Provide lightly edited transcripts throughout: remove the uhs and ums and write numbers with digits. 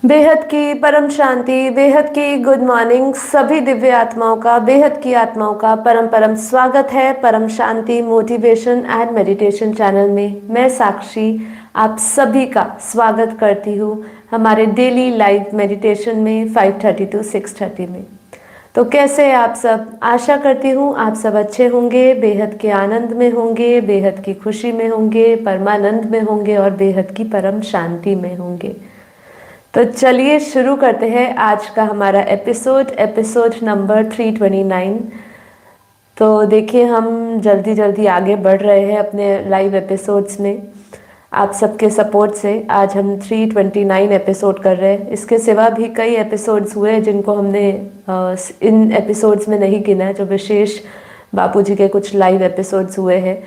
बेहद की परम शांति, बेहद की गुड मॉर्निंग सभी दिव्य आत्माओं का, बेहद की आत्माओं का परम परम स्वागत है परम शांति मोटिवेशन एंड मेडिटेशन चैनल में। मैं साक्षी आप सभी का स्वागत करती हूँ हमारे डेली लाइव मेडिटेशन में 5:30 to 6:30 में। तो कैसे हैं आप सब? आशा करती हूँ आप सब अच्छे होंगे, बेहद के आनंद में होंगे, बेहद की खुशी में होंगे, परमानंद में होंगे और बेहद की परम शांति में होंगे। तो चलिए शुरू करते हैं आज का हमारा एपिसोड नंबर 329। तो देखिए हम जल्दी जल्दी आगे बढ़ रहे हैं अपने लाइव एपिसोड्स में। आप सबके सपोर्ट से आज हम 329 एपिसोड कर रहे हैं। इसके सिवा भी कई एपिसोड्स हुए हैं जिनको हमने इन एपिसोड्स में नहीं गिना, जो विशेष बापूजी के कुछ लाइव एपिसोड्स हुए हैं।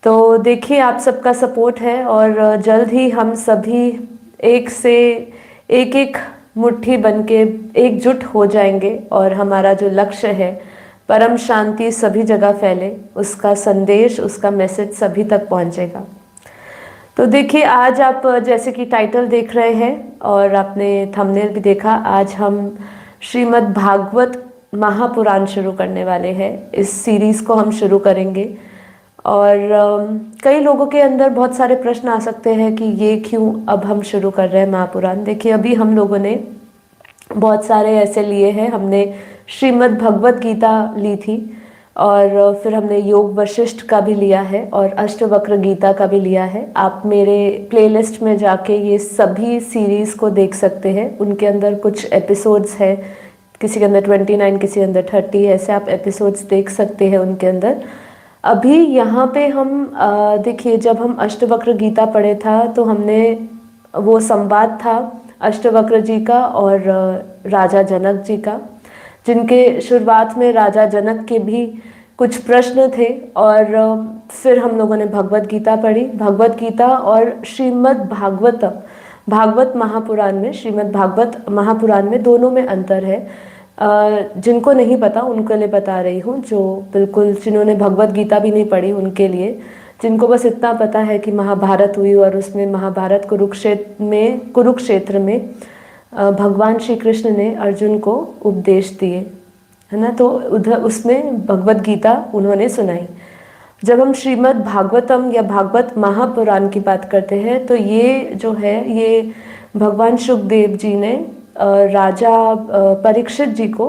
तो देखिए आप सबका सपोर्ट है और जल्द ही हम सभी एक से एक मुट्ठी बनके एकजुट हो जाएंगे और हमारा जो लक्ष्य है परम शांति सभी जगह फैले, उसका संदेश, उसका मैसेज सभी तक पहुंचेगा। तो देखिए आज आप जैसे कि टाइटल देख रहे हैं और आपने थंबनेल भी देखा, आज हम श्रीमद् भागवत महापुराण शुरू करने वाले हैं। इस सीरीज़ को हम शुरू करेंगे और कई लोगों के अंदर बहुत सारे प्रश्न आ सकते हैं कि ये क्यों अब हम शुरू कर रहे हैं महापुराण। देखिए अभी हम लोगों ने बहुत सारे ऐसे लिए हैं, हमने श्रीमद् भगवत गीता ली थी और फिर हमने योग वशिष्ठ का भी लिया है और अष्टवक्र गीता का भी लिया है। आप मेरे प्लेलिस्ट में जाके ये सभी सीरीज़ को देख सकते हैं। उनके अंदर कुछ एपिसोड्स हैं, किसी के अंदर 29, किसी के अंदर 30, ऐसे आप एपिसोड्स देख सकते हैं उनके अंदर। अभी यहाँ पे हम देखिए जब हम अष्टवक्र गीता पढ़े था तो हमने वो संवाद था अष्टवक्र जी का और राजा जनक जी का, जिनके शुरुआत में राजा जनक के भी कुछ प्रश्न थे और फिर हम लोगों ने भगवत गीता पढ़ी। भगवत गीता और श्रीमद् भागवत महापुराण में, श्रीमद् भागवत महापुराण में दोनों में अंतर है। जिनको नहीं पता उनके लिए बता रही हूँ, जो बिल्कुल जिन्होंने भगवत गीता भी नहीं पढ़ी उनके लिए, जिनको बस इतना पता है कि महाभारत हुई और उसमें महाभारत कुरुक्षेत्र में भगवान श्री कृष्ण ने अर्जुन को उपदेश दिए, है ना। तो उधर उसमें भगवत गीता उन्होंने सुनाई। जब हम श्रीमद् भागवतम या भागवत महापुराण की बात करते हैं तो ये जो है ये भगवान सुखदेव जी ने राजा परीक्षित जी को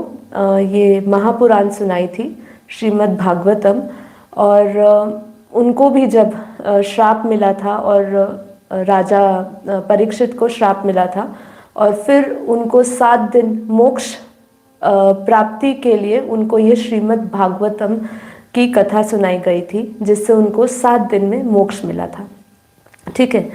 ये महापुराण सुनाई थी श्रीमद् भागवतम। और उनको भी जब श्राप मिला था और राजा परीक्षित को श्राप मिला था और फिर उनको 7 दिन मोक्ष प्राप्ति के लिए उनको ये श्रीमद् भागवतम की कथा सुनाई गई थी, जिससे उनको 7 दिन में मोक्ष मिला था। ठीक है,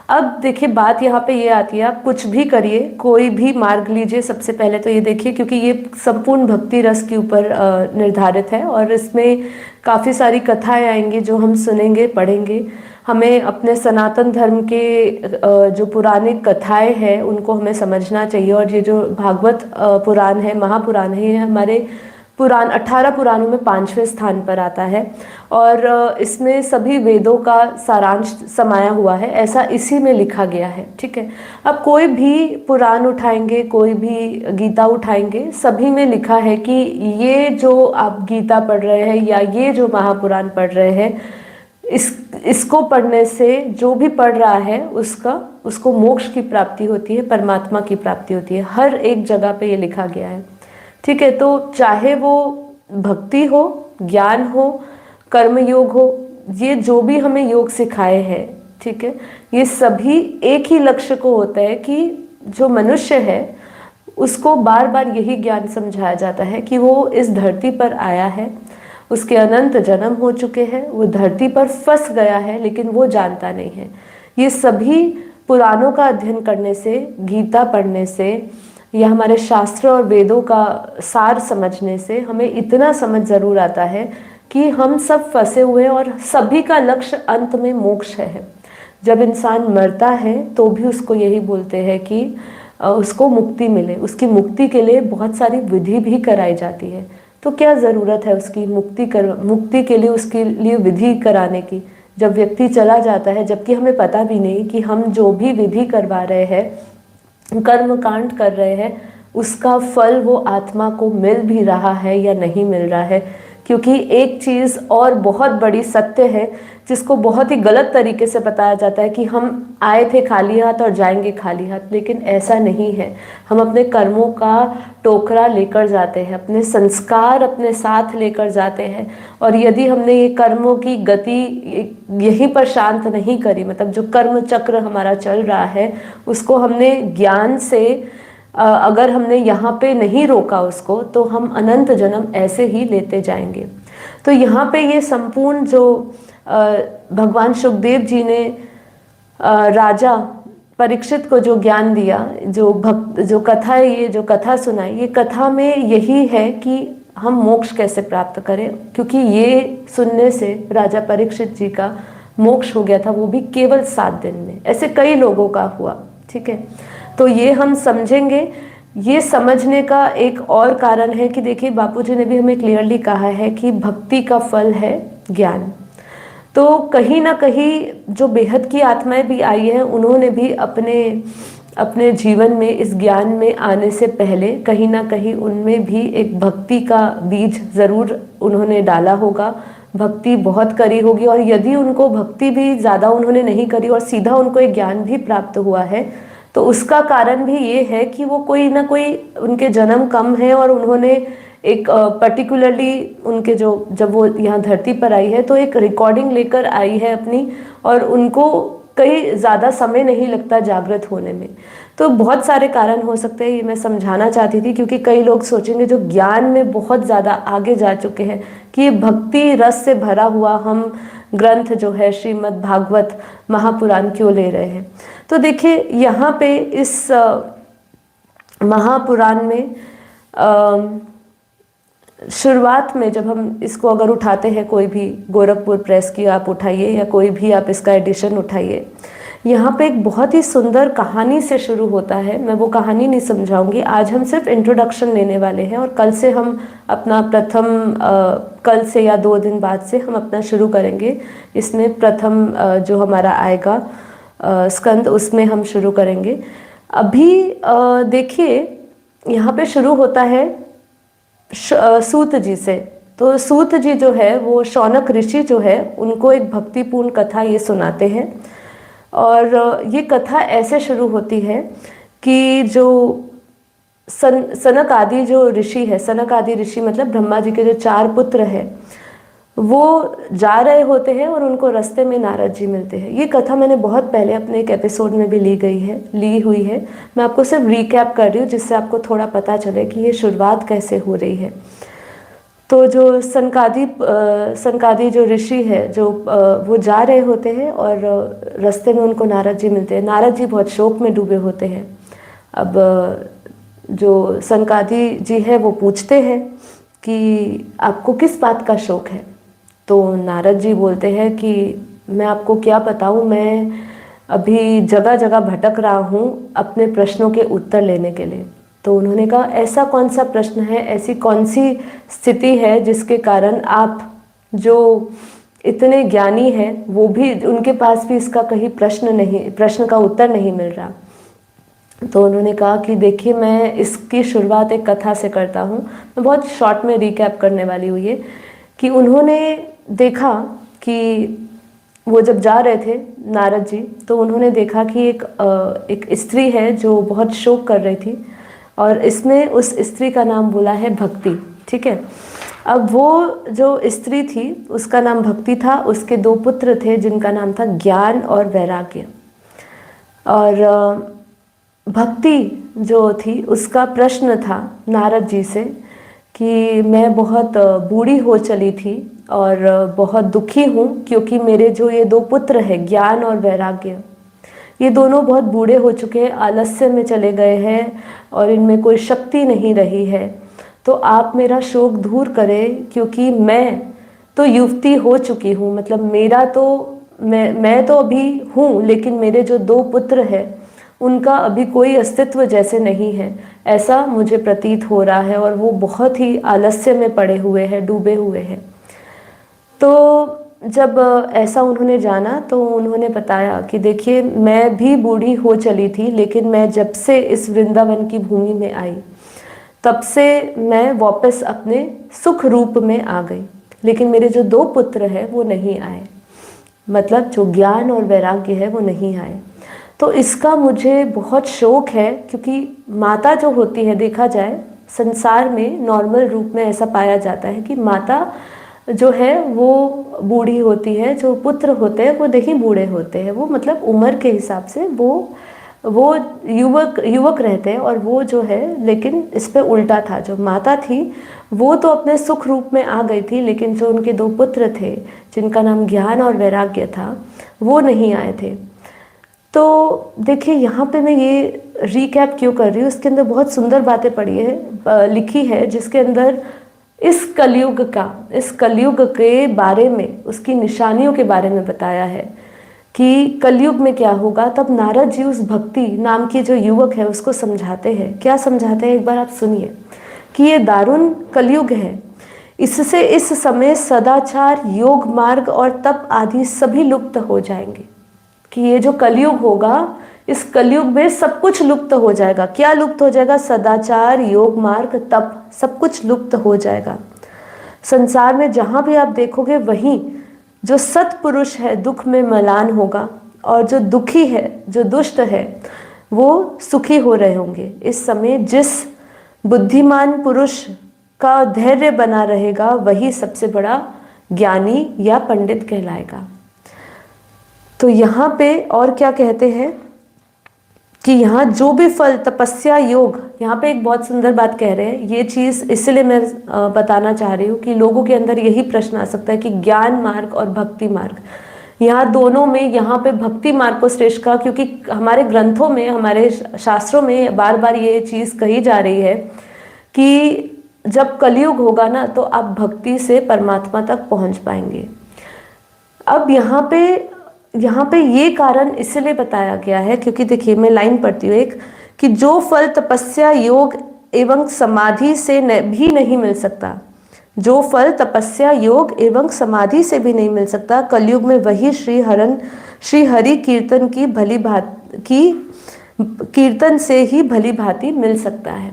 अब देखिए बात यहाँ पे ये आती है, आप कुछ भी करिए, कोई भी मार्ग लीजिए, सबसे पहले तो ये देखिए, क्योंकि ये संपूर्ण भक्ति रस के ऊपर निर्धारित है और इसमें काफ़ी सारी कथाएं आएंगी जो हम सुनेंगे, पढ़ेंगे। हमें अपने सनातन धर्म के जो पुराने कथाएं हैं उनको हमें समझना चाहिए। और ये जो भागवत पुराण है, महापुराण है, ये हमारे पुराण 18 पुराणों में 5वें स्थान पर आता है और इसमें सभी वेदों का सारांश समाया हुआ है, ऐसा इसी में लिखा गया है। ठीक है, अब कोई भी पुराण उठाएंगे, कोई भी गीता उठाएंगे, सभी में लिखा है कि ये जो आप गीता पढ़ रहे हैं या ये जो महापुराण पढ़ रहे हैं, इसको पढ़ने से जो भी पढ़ रहा है उसको मोक्ष की प्राप्ति होती है, परमात्मा की प्राप्ति होती है। हर एक जगह पे ये लिखा गया है। ठीक है, तो चाहे वो भक्ति हो, ज्ञान हो, कर्म योग हो, ये जो भी हमें योग सिखाए हैं, ठीक है, ये सभी एक ही लक्ष्य को होता है कि जो मनुष्य है उसको बार बार यही ज्ञान समझाया जाता है कि वो इस धरती पर आया है, उसके अनंत जन्म हो चुके हैं, वो धरती पर फंस गया है लेकिन वो जानता नहीं है। ये सभी पुराणों का अध्ययन करने से, गीता पढ़ने से या हमारे शास्त्र और वेदों का सार समझने से हमें इतना समझ ज़रूर आता है कि हम सब फंसे हुए हैं और सभी का लक्ष्य अंत में मोक्ष है। जब इंसान मरता है तो भी उसको यही बोलते हैं कि उसको मुक्ति मिले, उसकी मुक्ति के लिए बहुत सारी विधि भी कराई जाती है। तो क्या ज़रूरत है उसकी मुक्ति के लिए उसके लिए विधि कराने की, जब व्यक्ति चला जाता है, जबकि हमें पता भी नहीं कि हम जो भी विधि करवा रहे हैं कर्म कांड कर रहे हैं उसका फल वो आत्मा को मिल भी रहा है या नहीं मिल रहा है। क्योंकि एक चीज़ और बहुत बड़ी सत्य है जिसको बहुत ही गलत तरीके से बताया जाता है कि हम आए थे खाली हाथ और जाएंगे खाली हाथ, लेकिन ऐसा नहीं है। हम अपने कर्मों का टोकरा लेकर जाते हैं, अपने संस्कार अपने साथ लेकर जाते हैं, और यदि हमने ये कर्मों की गति यहीं पर शांत नहीं करी, मतलब जो कर्म चक्र हमारा चल रहा है उसको हमने ज्ञान से अगर हमने यहाँ पे नहीं रोका उसको, तो हम अनंत जन्म ऐसे ही लेते जाएंगे। तो यहाँ पे ये संपूर्ण जो भगवान सुखदेव जी ने राजा परीक्षित को जो ज्ञान दिया, जो कथा है, ये जो कथा सुनाई, ये कथा में यही है कि हम मोक्ष कैसे प्राप्त करें। क्योंकि ये सुनने से राजा परीक्षित जी का मोक्ष हो गया था, वो भी केवल 7 दिन में। ऐसे कई लोगों का हुआ, ठीक है। तो ये हम समझेंगे। ये समझने का एक और कारण है कि देखिए, बापूजी ने भी हमें क्लियरली कहा है कि भक्ति का फल है ज्ञान। तो कहीं ना कहीं जो बेहद की आत्माएं भी आई हैं, उन्होंने भी अपने जीवन में इस ज्ञान में आने से पहले कहीं ना कहीं उनमें भी एक भक्ति का बीज ज़रूर उन्होंने डाला होगा, भक्ति बहुत करी होगी। और यदि उनको भक्ति भी ज़्यादा उन्होंने नहीं करी और सीधा उनको एक ज्ञान भी प्राप्त हुआ है, तो उसका कारण भी ये है कि वो कोई ना कोई, उनके जन्म कम है और उन्होंने एक पर्टिकुलरली उनके जब वो यहाँ धरती पर आई है तो एक रिकॉर्डिंग लेकर आई है अपनी, और उनको कहीं ज़्यादा समय नहीं लगता जागृत होने में। तो बहुत सारे कारण हो सकते हैं, ये मैं समझाना चाहती थी। क्योंकि कई लोग सोचेंगे जो ज्ञान में बहुत ज़्यादा आगे जा चुके हैं कि ये भक्ति रस से भरा हुआ हम ग्रंथ जो है श्रीमद् भागवत महापुराण क्यों ले रहे हैं। तो देखिए, यहाँ पे इस महापुराण में शुरुआत में जब हम इसको अगर उठाते हैं, कोई भी गोरखपुर प्रेस की आप उठाइए या कोई भी आप इसका एडिशन उठाइए, यहाँ पे एक बहुत ही सुंदर कहानी से शुरू होता है। मैं वो कहानी नहीं समझाऊंगी, आज हम सिर्फ इंट्रोडक्शन लेने वाले हैं, और कल से हम अपना कल से या 2 दिन बाद से हम अपना शुरू करेंगे। इसमें प्रथम जो हमारा आएगा स्कंद, उसमें हम शुरू करेंगे। अभी देखिए, यहाँ पे शुरू होता है सूत जी से। तो सूत जी जो है वो शौनक ऋषि जो है उनको एक भक्तिपूर्ण कथा ये सुनाते हैं, और ये कथा ऐसे शुरू होती है कि जो सनक आदि जो ऋषि है, सनक आदि ऋषि मतलब ब्रह्मा जी के जो 4 पुत्र हैं, वो जा रहे होते हैं और उनको रास्ते में नारद जी मिलते हैं। ये कथा मैंने बहुत पहले अपने एक एपिसोड में भी ली हुई है। मैं आपको सिर्फ रिकैप कर रही हूँ जिससे आपको थोड़ा पता चले कि ये शुरुआत कैसे हो रही है। तो जो सनकादि जो ऋषि है, जो वो जा रहे होते हैं और रास्ते में उनको नारद जी मिलते हैं। नारद जी बहुत शोक में डूबे होते हैं। अब जो सनकादि जी है वो पूछते हैं कि आपको किस बात का शोक है। तो नारद जी बोलते हैं कि मैं आपको क्या बताऊं, मैं अभी जगह जगह भटक रहा हूं अपने प्रश्नों के उत्तर लेने के लिए। तो उन्होंने कहा, ऐसा कौन सा प्रश्न है, ऐसी कौन सी स्थिति है जिसके कारण आप जो इतने ज्ञानी हैं वो भी, उनके पास भी इसका कहीं प्रश्न का उत्तर नहीं मिल रहा। तो उन्होंने कहा कि देखिए, मैं इसकी शुरुआत एक कथा से करता हूँ। मैं बहुत शॉर्ट में रिकैप करने वाली हूँ ये, कि उन्होंने देखा कि वो जब जा रहे थे नारद जी, तो उन्होंने देखा कि एक स्त्री है जो बहुत शोक कर रही थी, और इसमें उस स्त्री का नाम बोला है भक्ति, ठीक है। अब वो जो स्त्री थी उसका नाम भक्ति था, उसके 2 पुत्र थे जिनका नाम था ज्ञान और वैराग्य। और भक्ति जो थी उसका प्रश्न था नारद जी से कि मैं बहुत बूढ़ी हो चली थी और बहुत दुखी हूँ, क्योंकि मेरे जो ये 2 पुत्र हैं ज्ञान और वैराग्य, ये दोनों बहुत बूढ़े हो चुके हैं, आलस्य में चले गए हैं और इनमें कोई शक्ति नहीं रही है। तो आप मेरा शोक दूर करें, क्योंकि मैं तो युवती हो चुकी हूँ, मतलब मेरा तो मैं तो अभी हूँ, लेकिन मेरे जो 2 पुत्र हैं उनका अभी कोई अस्तित्व जैसे नहीं है, ऐसा मुझे प्रतीत हो रहा है, और वो बहुत ही आलस्य में पड़े हुए हैं, डूबे हुए हैं। तो जब ऐसा उन्होंने जाना तो उन्होंने बताया कि देखिए, मैं भी बूढ़ी हो चली थी, लेकिन मैं जब से इस वृंदावन की भूमि में आई तब से मैं वापस अपने सुख रूप में आ गई, लेकिन मेरे जो 2 पुत्र हैं वो नहीं आए, मतलब जो ज्ञान और वैराग्य है वो नहीं आए। तो इसका मुझे बहुत शौक है, क्योंकि माता जो होती है, देखा जाए संसार में नॉर्मल रूप में ऐसा पाया जाता है कि माता जो है वो बूढ़ी होती है, जो पुत्र होते हैं वो नहीं बूढ़े होते हैं, वो मतलब उम्र के हिसाब से वो युवक रहते हैं, और वो जो है, लेकिन इस पे उल्टा था, जो माता थी वो तो अपने सुख रूप में आ गई थी, लेकिन जो उनके 2 पुत्र थे जिनका नाम ज्ञान और वैराग्य था वो नहीं आए थे। तो देखिए, यहाँ पे मैं ये रीकैप क्यों कर रही हूँ, इसके अंदर बहुत सुंदर बातें पढ़ी है, लिखी है, जिसके अंदर इस कलयुग के बारे में, उसकी निशानियों के बारे में बताया है कि कलयुग में क्या होगा। तब नारद जी उस भक्ति नाम की जो युवक है उसको समझाते हैं। क्या समझाते हैं, एक बार आप सुनिए कि ये दारुण कलयुग है, इससे इस समय सदाचार, योग मार्ग और तप आदि सभी लुप्त हो जाएंगे। कि ये जो कलयुग होगा, इस कलयुग में सब कुछ लुप्त हो जाएगा। क्या लुप्त हो जाएगा? सदाचार, योग मार्ग, तप, सब कुछ लुप्त हो जाएगा। संसार में जहां भी आप देखोगे, वहीं जो सत्पुरुष है दुख में मलान होगा, और जो दुखी है, जो दुष्ट है, वो सुखी हो रहे होंगे। इस समय जिस बुद्धिमान पुरुष का धैर्य बना रहेगा वही सबसे बड़ा ज्ञानी या पंडित कहलाएगा। तो यहाँ पे और क्या कहते हैं कि यहाँ जो भी फल, तपस्या, योग, यहाँ पे एक बहुत सुंदर बात कह रहे हैं। ये चीज़ इसलिए मैं बताना चाह रही हूँ कि लोगों के अंदर यही प्रश्न आ सकता है कि ज्ञान मार्ग और भक्ति मार्ग, यहाँ दोनों में, यहाँ पे भक्ति मार्ग को श्रेष्ठ कहा, क्योंकि हमारे ग्रंथों में, हमारे शास्त्रों में बार बार ये चीज़ कही जा रही है कि जब कलयुग होगा ना, तो आप भक्ति से परमात्मा तक पहुँच पाएंगे। अब यहाँ पे ये कारण इसलिए बताया गया है क्योंकि देखिए, मैं लाइन पढ़ती हूँ एक, कि जो फल तपस्या, योग एवं समाधि से भी नहीं मिल सकता, जो फल तपस्या, योग एवं समाधि से भी नहीं मिल सकता, कलयुग में वही श्री हरि कीर्तन की कीर्तन से ही भली भांति मिल सकता है।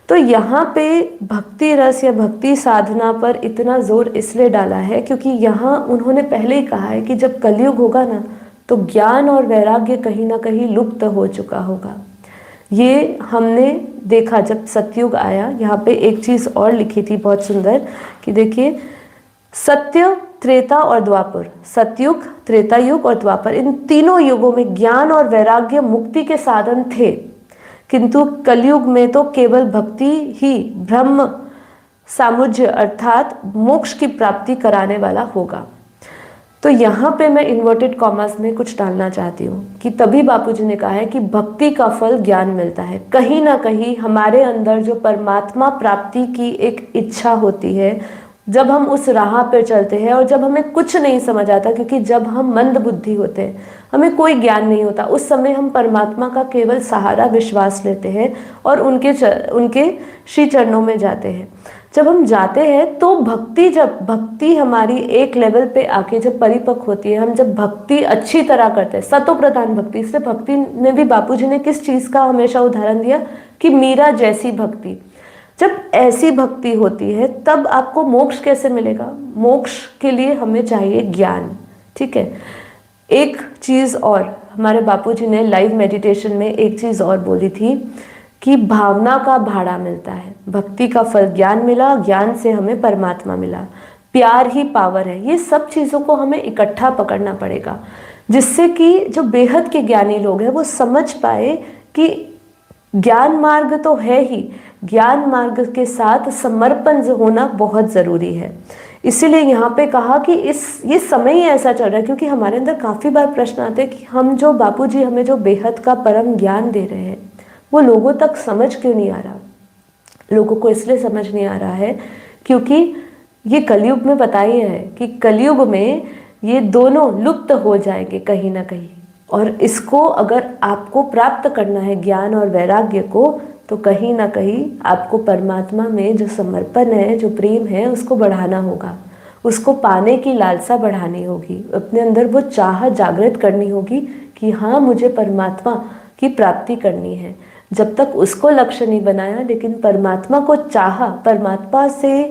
तो यहाँ पे भक्ति रस या भक्ति साधना पर इतना जोर इसलिए डाला है क्योंकि यहाँ उन्होंने पहले ही कहा है कि जब कलयुग होगा ना, तो ज्ञान और वैराग्य कहीं ना कहीं लुप्त हो चुका होगा। ये हमने देखा जब सतयुग आया। यहाँ पे एक चीज़ और लिखी थी बहुत सुंदर कि देखिए, सत्य, त्रेता और द्वापर, सतयुग, त्रेता युग और द्वापर, इन तीनों युगों में ज्ञान और वैराग्य मुक्ति के साधन थे, किंतु कलयुग में तो केवल भक्ति ही ब्रह्म सामुज्य अर्थात मोक्ष की प्राप्ति कराने वाला होगा। तो यहाँ पे मैं इन्वर्टेड कॉमर्स में कुछ डालना चाहती हूँ कि तभी बापूजी ने कहा है कि भक्ति का फल ज्ञान मिलता है। कहीं ना कहीं हमारे अंदर जो परमात्मा प्राप्ति की एक इच्छा होती है, जब हम उस राह पर चलते हैं और जब हमें कुछ नहीं समझ आता, क्योंकि जब हम मंद बुद्धि होते हैं, हमें कोई ज्ञान नहीं होता, उस समय हम परमात्मा का केवल सहारा, विश्वास लेते हैं और उनके श्री चरणों में जाते हैं। जब हम जाते हैं तो जब भक्ति हमारी एक लेवल पे आके जब परिपक्व होती है, हम जब भक्ति अच्छी तरह करते हैं, सतो प्रधान भक्ति, इसलिए भक्ति में भी बापूजी ने किस चीज़ का हमेशा उदाहरण दिया कि मीरा जैसी भक्ति। जब ऐसी भक्ति होती है तब आपको मोक्ष कैसे मिलेगा? मोक्ष के लिए हमें चाहिए ज्ञान, ठीक है। एक चीज़ और हमारे बापूजी ने लाइव मेडिटेशन में एक चीज़ और बोली थी कि भावना का भाड़ा मिलता है। भक्ति का फल ज्ञान मिला, ज्ञान से हमें परमात्मा मिला, प्यार ही पावर है। ये सब चीज़ों को हमें इकट्ठा पकड़ना पड़ेगा, जिससे कि जो बेहद के ज्ञानी लोग हैं वो समझ पाए कि ज्ञान मार्ग तो है ही, ज्ञान मार्ग के साथ समर्पण होना बहुत ज़रूरी है। इसीलिए यहाँ पे कहा कि ये समय ही ऐसा चल रहा है, क्योंकि हमारे अंदर काफ़ी बार प्रश्न आते हैं कि हम जो बापूजी हमें जो बेहद का परम ज्ञान दे रहे हैं वो लोगों तक समझ क्यों नहीं आ रहा? लोगों को इसलिए समझ नहीं आ रहा है क्योंकि ये कलयुग में बताया है कि कलयुग में ये दोनों लुप्त हो जाएंगे कहीं ना कहीं, और इसको अगर आपको प्राप्त करना है ज्ञान और वैराग्य को, तो कहीं ना कहीं आपको परमात्मा में जो समर्पण है, जो प्रेम है, उसको बढ़ाना होगा। उसको पाने की लालसा बढ़ानी होगी, अपने अंदर वो चाह जागृत करनी होगी कि हाँ मुझे परमात्मा की प्राप्ति करनी है। जब तक उसको लक्ष्य नहीं बनाया, लेकिन परमात्मा को चाहा, परमात्मा से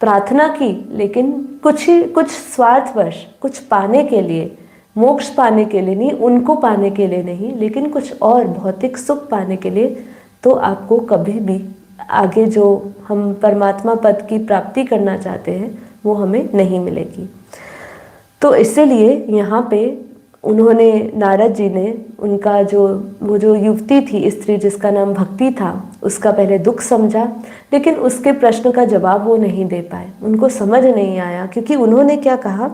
प्रार्थना की, लेकिन कुछ स्वार्थवश, कुछ पाने के लिए, मोक्ष पाने के लिए नहीं, उनको पाने के लिए नहीं, लेकिन कुछ और भौतिक सुख पाने के लिए, तो आपको कभी भी आगे जो हम परमात्मा पद की प्राप्ति करना चाहते हैं वो हमें नहीं मिलेगी। तो इसीलिए यहाँ पे उन्होंने, नारद जी ने, उनका वो जो युवती थी, स्त्री जिसका नाम भक्ति था, उसका पहले दुख समझा, लेकिन उसके प्रश्न का जवाब वो नहीं दे पाए, उनको समझ नहीं आया। क्योंकि उन्होंने क्या कहा,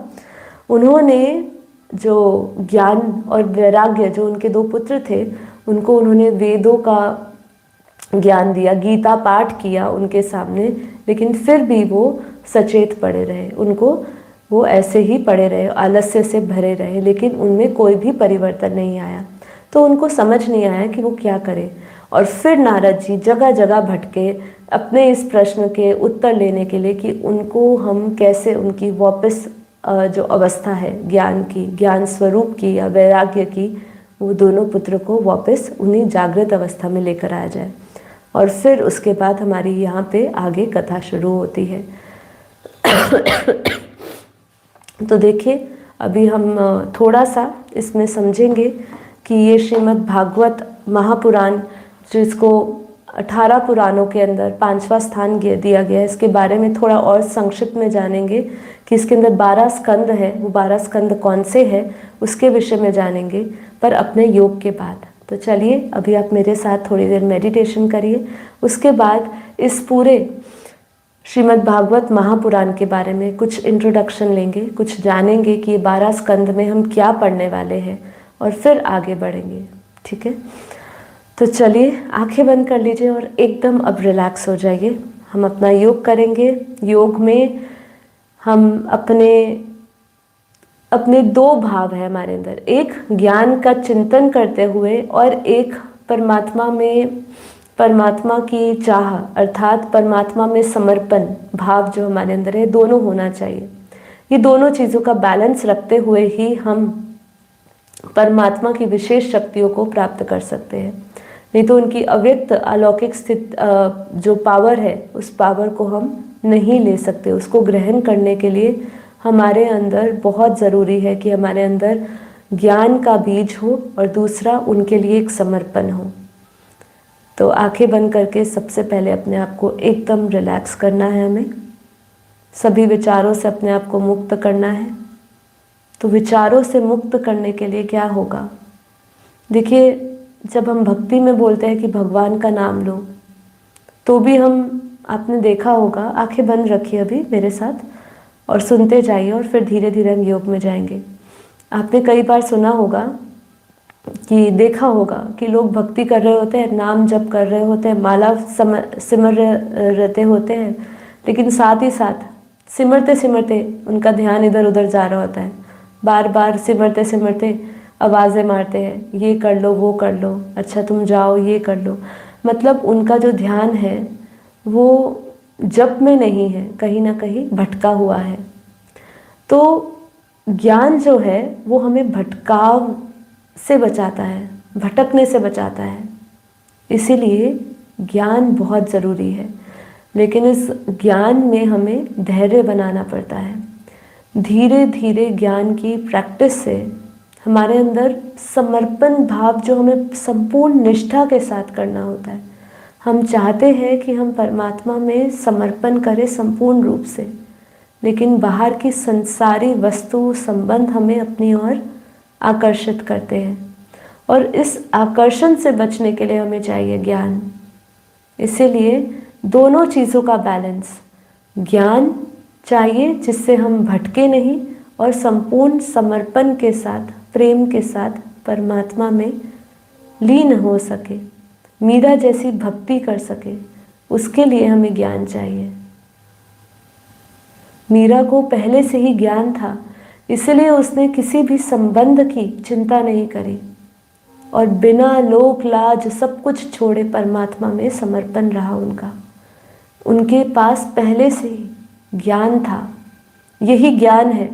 उन्होंने जो ज्ञान और वैराग्य, जो उनके दो पुत्र थे, उनको उन्होंने वेदों का ज्ञान दिया, गीता पाठ किया उनके सामने, लेकिन फिर भी वो सचेत पड़े रहे, उनको वो ऐसे ही पड़े रहे, आलस्य से भरे रहे, लेकिन उनमें कोई भी परिवर्तन नहीं आया। तो उनको समझ नहीं आया कि वो क्या करें। और फिर नारद जी जगह जगह भटके अपने इस प्रश्न के उत्तर लेने के लिए कि उनको हम कैसे, उनकी वापस जो अवस्था है ज्ञान की, ज्ञान स्वरूप की या वैराग्य की, वो दोनों पुत्र को वापस उन्हीं जागृत अवस्था में लेकर आया जाए। और फिर उसके बाद हमारी यहाँ पे आगे कथा शुरू होती है। तो देखिए, अभी हम थोड़ा सा इसमें समझेंगे कि ये श्रीमद् भागवत महापुराण, जिसको 18 पुराणों के अंदर 5वां स्थान दिया गया है, इसके बारे में थोड़ा और संक्षिप्त में जानेंगे कि इसके अंदर 12 स्कंद है, वो 12 स्कंद कौन से हैं उसके विषय में जानेंगे, पर अपने योग के बाद। तो चलिए अभी आप मेरे साथ थोड़ी देर मेडिटेशन करिए, उसके बाद इस पूरे श्रीमद् भागवत महापुराण के बारे में कुछ इंट्रोडक्शन लेंगे, कुछ जानेंगे कि ये 12 स्कंद में हम क्या पढ़ने वाले हैं, और फिर आगे बढ़ेंगे। ठीक है, तो चलिए आंखें बंद कर लीजिए और एकदम अब रिलैक्स हो जाइए। हम अपना योग करेंगे। योग में हम अपने दो भाव है हमारे अंदर, एक ज्ञान का चिंतन करते हुए और एक परमात्मा की चाह, अर्थात परमात्मा में समर्पण भाव जो हमारे अंदर है, दोनों होना चाहिए। ये दोनों चीज़ों का बैलेंस रखते हुए ही हम परमात्मा की विशेष शक्तियों को प्राप्त कर सकते हैं। नहीं तो उनकी अव्यक्त अलौकिक स्थित जो पावर है, उस पावर को हम नहीं ले सकते। उसको ग्रहण करने के लिए हमारे अंदर बहुत ज़रूरी है कि हमारे अंदर ज्ञान का बीज हो और दूसरा उनके लिए एक समर्पण हो। तो आंखें बंद करके सबसे पहले अपने आप को एकदम रिलैक्स करना है, हमें सभी विचारों से अपने आप को मुक्त करना है। तो विचारों से मुक्त करने के लिए क्या होगा, देखिए, जब हम भक्ति में बोलते हैं कि भगवान का नाम लो, तो भी आपने देखा होगा, आंखें बंद रखिए अभी मेरे साथ और सुनते जाइए, और फिर धीरे धीरे हम योग में जाएंगे। आपने कई बार सुना होगा कि देखा होगा कि लोग भक्ति कर रहे होते हैं, नाम जप कर रहे होते हैं, माला सिमर रहते होते हैं, लेकिन साथ ही साथ सिमरते सिमरते उनका ध्यान इधर उधर जा रहा होता है। बार बार सिमरते सिमरते आवाज़ें मारते हैं, ये कर लो, वो कर लो, अच्छा तुम जाओ, ये कर लो। मतलब उनका जो ध्यान है वो जप में नहीं है, कहीं ना कहीं भटका हुआ है। तो ज्ञान जो है वो हमें भटकाव से बचाता है, भटकने से बचाता है। इसीलिए ज्ञान बहुत ज़रूरी है, लेकिन इस ज्ञान में हमें धैर्य बनाना पड़ता है। धीरे धीरे ज्ञान की प्रैक्टिस से हमारे अंदर समर्पण भाव, जो हमें संपूर्ण निष्ठा के साथ करना होता है। हम चाहते हैं कि हम परमात्मा में समर्पण करें संपूर्ण रूप से, लेकिन बाहर की संसारी वस्तु संबंध हमें अपनी ओर आकर्षित करते हैं, और इस आकर्षण से बचने के लिए हमें चाहिए ज्ञान। इसीलिए दोनों चीज़ों का बैलेंस, ज्ञान चाहिए जिससे हम भटके नहीं, और संपूर्ण समर्पण के साथ, प्रेम के साथ परमात्मा में लीन हो सके, मीरा जैसी भक्ति कर सके, उसके लिए हमें ज्ञान चाहिए। मीरा को पहले से ही ज्ञान था, इसलिए उसने किसी भी संबंध की चिंता नहीं करी और बिना लोक लाज सब कुछ छोड़े परमात्मा में समर्पण रहा उनका। उनके पास पहले से ही ज्ञान था, यही ज्ञान है।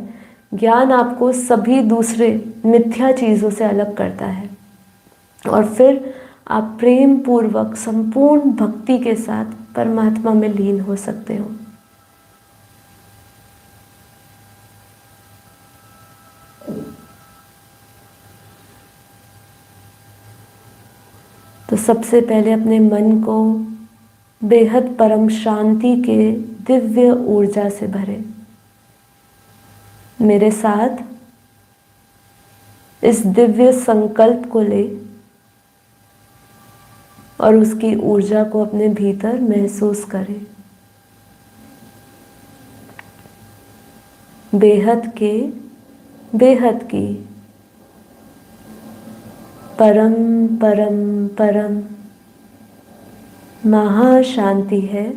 ज्ञान आपको सभी दूसरे मिथ्या चीज़ों से अलग करता है और फिर आप प्रेम पूर्वक संपूर्ण भक्ति के साथ परमात्मा में लीन हो सकते हो। तो सबसे पहले अपने मन को बेहद परम शांति के दिव्य ऊर्जा से भरें। मेरे साथ इस दिव्य संकल्प को ले और उसकी ऊर्जा को अपने भीतर महसूस करें। बेहद की परम परम परम महाशांति है,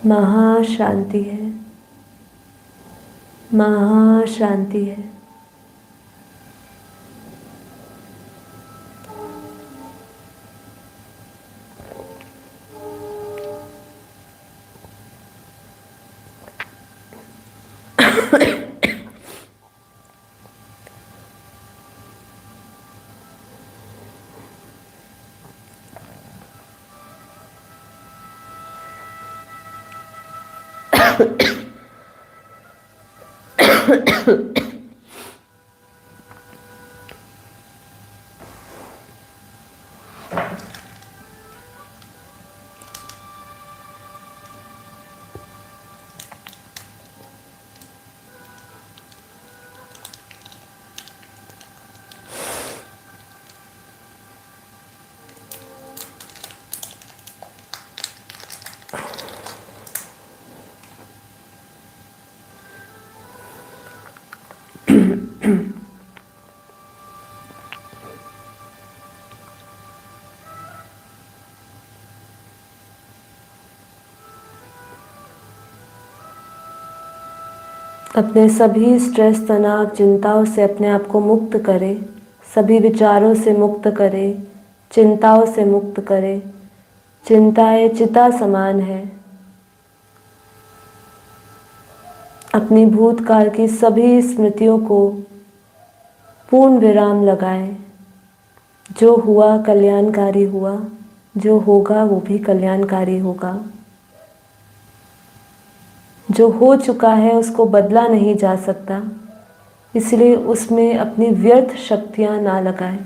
महाशांति है, महाशांति है। अपने सभी स्ट्रेस, तनाव, चिंताओं से अपने आप को मुक्त करें। सभी विचारों से मुक्त करें, चिंताओं से मुक्त करें। चिंताएं चिता समान है। अपनी भूतकाल की सभी स्मृतियों को पूर्ण विराम लगाएं। जो हुआ कल्याणकारी हुआ, जो होगा वो भी कल्याणकारी होगा। जो हो चुका है उसको बदला नहीं जा सकता, इसलिए उसमें अपनी व्यर्थ शक्तियां ना लगाएं।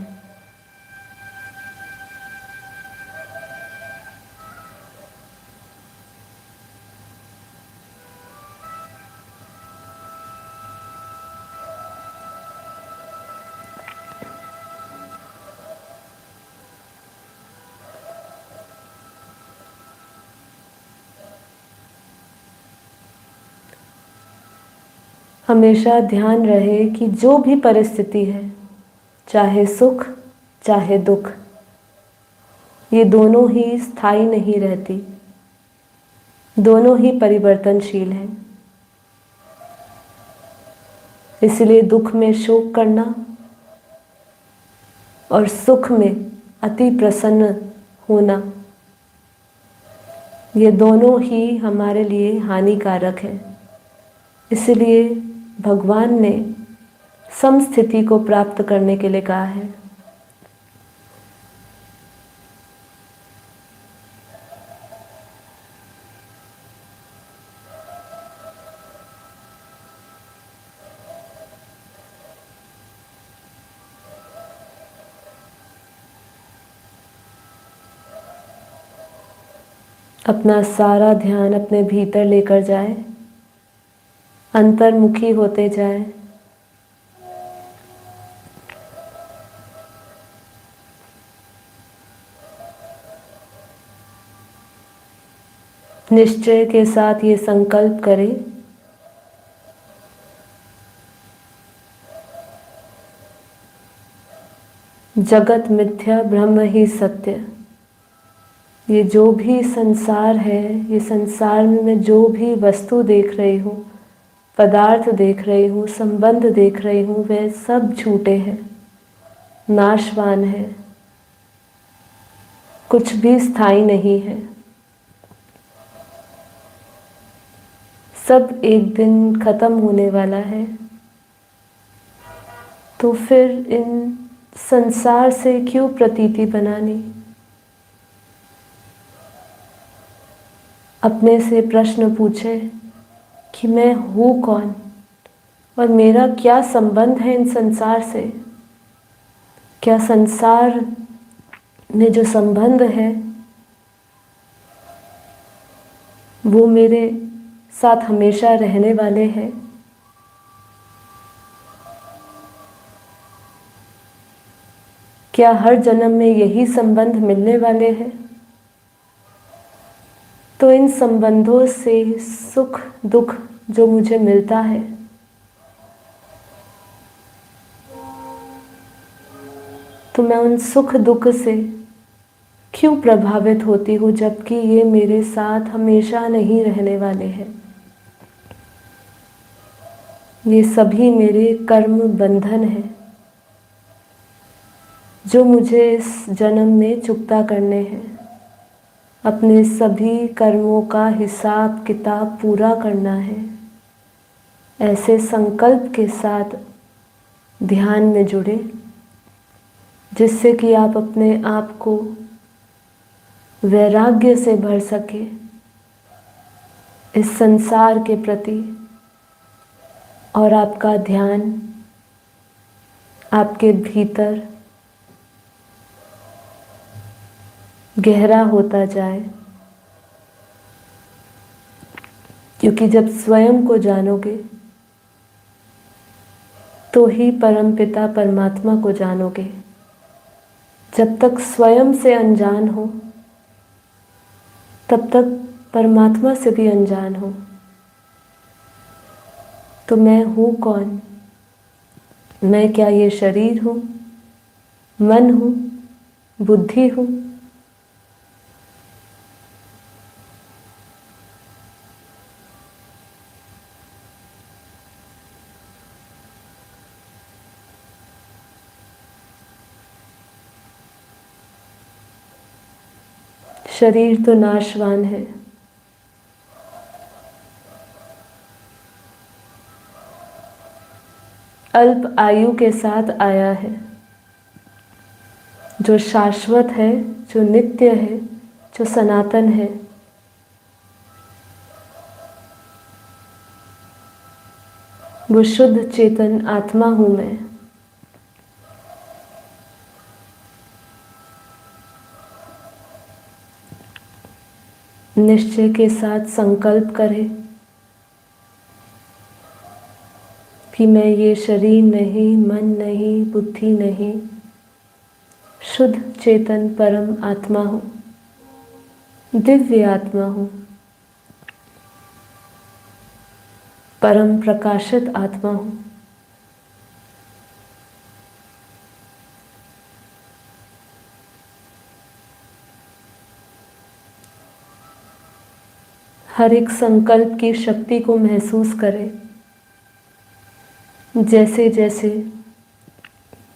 हमेशा ध्यान रहे कि जो भी परिस्थिति है, चाहे सुख चाहे दुख, ये दोनों ही स्थायी नहीं रहती, दोनों ही परिवर्तनशील हैं। इसलिए दुख में शोक करना और सुख में अति प्रसन्न होना, ये दोनों ही हमारे लिए हानिकारक है। इसलिए भगवान ने समस्थिति को प्राप्त करने के लिए कहा है। अपना सारा ध्यान अपने भीतर लेकर जाए, अंतर्मुखी होते जाए। निश्चय के साथ ये संकल्प करें, जगत मिथ्या ब्रह्म ही सत्य। ये जो भी संसार है, ये संसार में मैं जो भी वस्तु देख रही हूँ, पदार्थ देख रही हूँ, संबंध देख रही हूँ, वे सब झूठे हैं, नाशवान है, कुछ भी स्थायी नहीं है। सब एक दिन खत्म होने वाला है, तो फिर इन संसार से क्यों प्रतीति बनानी। अपने से प्रश्न पूछे कि मैं हूँ कौन और मेरा क्या संबंध है इन संसार से। क्या संसार में जो संबंध है वो मेरे साथ हमेशा रहने वाले हैं। क्या हर जन्म में यही संबंध मिलने वाले हैं। तो इन संबंधों से सुख दुख जो मुझे मिलता है, तो मैं उन सुख दुख से क्यों प्रभावित होती हूँ, जबकि ये मेरे साथ हमेशा नहीं रहने वाले हैं। ये सभी मेरे कर्म बंधन हैं जो मुझे इस जन्म में चुकता करने हैं। अपने सभी कर्मों का हिसाब किताब पूरा करना है। ऐसे संकल्प के साथ ध्यान में जुड़े, जिससे कि आप अपने आप को वैराग्य से भर सके इस संसार के प्रति, और आपका ध्यान आपके भीतर गहरा होता जाए। क्योंकि जब स्वयं को जानोगे तो ही परमपिता परमात्मा को जानोगे। जब तक स्वयं से अनजान हो तब तक परमात्मा से भी अनजान हो। तो मैं हूँ कौन? मैं क्या ये शरीर हूँ, मन हूँ, बुद्धि हूँ? शरीर तो नाशवान है। अल्प आयु के साथ आया है। जो शाश्वत है, जो नित्य है, जो सनातन है, वो शुद्ध चेतन आत्मा हूँ मैं। निश्चय के साथ संकल्प करें कि मैं ये शरीर नहीं, मन नहीं, बुद्धि नहीं, शुद्ध चेतन परम आत्मा हूँ, दिव्य आत्मा हूँ, परम प्रकाशित आत्मा हूँ। हर एक संकल्प की शक्ति को महसूस करें। जैसे जैसे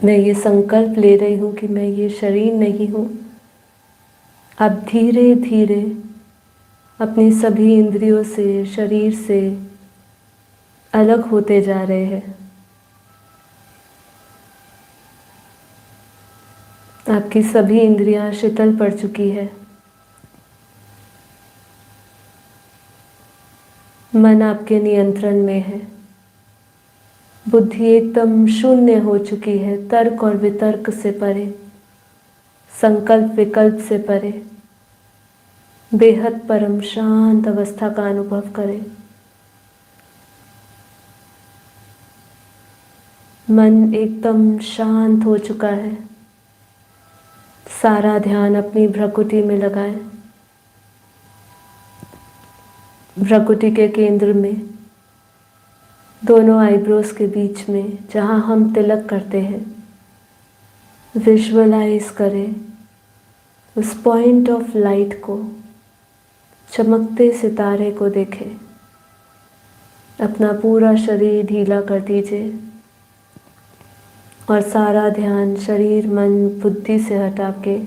मैं ये संकल्प ले रही हूँ कि मैं ये शरीर नहीं हूँ, आप धीरे धीरे अपनी सभी इंद्रियों से, शरीर से अलग होते जा रहे हैं। आपकी सभी इंद्रियां शीतल पड़ चुकी है। मन आपके नियंत्रण में है। बुद्धि एकदम शून्य हो चुकी है, तर्क और वितर्क से परे, संकल्प विकल्प से परे, बेहद परम शांत अवस्था का अनुभव करें। मन एकदम शांत हो चुका है। सारा ध्यान अपनी भ्रुकुटी में लगाएं। भ्रुकुटी के केंद्र में, दोनों आईब्रोज के बीच में, जहाँ हम तिलक करते हैं, विजुअलाइज करें उस पॉइंट ऑफ लाइट को, चमकते सितारे को देखें। अपना पूरा शरीर ढीला कर दीजिए और सारा ध्यान शरीर, मन, बुद्धि से हटा के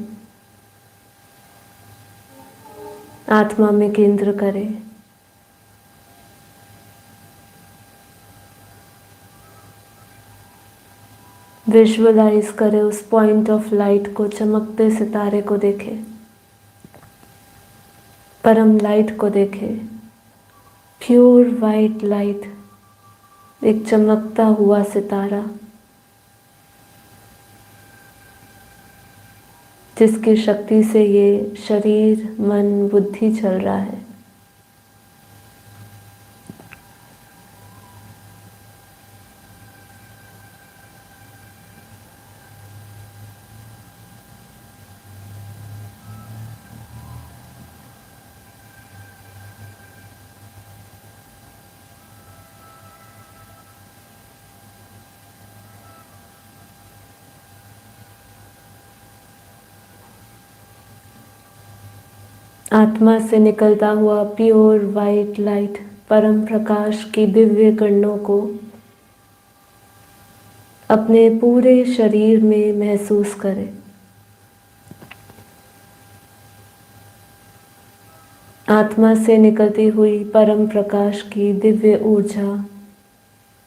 आत्मा में केंद्र करें। विजुअलाइज करें उस पॉइंट ऑफ लाइट को, चमकते सितारे को देखें, परम लाइट को देखें, प्योर वाइट लाइट, एक चमकता हुआ सितारा जिसकी शक्ति से ये शरीर, मन, बुद्धि चल रहा है। आत्मा से निकलता हुआ प्योर वाइट लाइट, परम प्रकाश की दिव्य किरणों को अपने पूरे शरीर में महसूस करें। आत्मा से निकलती हुई परम प्रकाश की दिव्य ऊर्जा,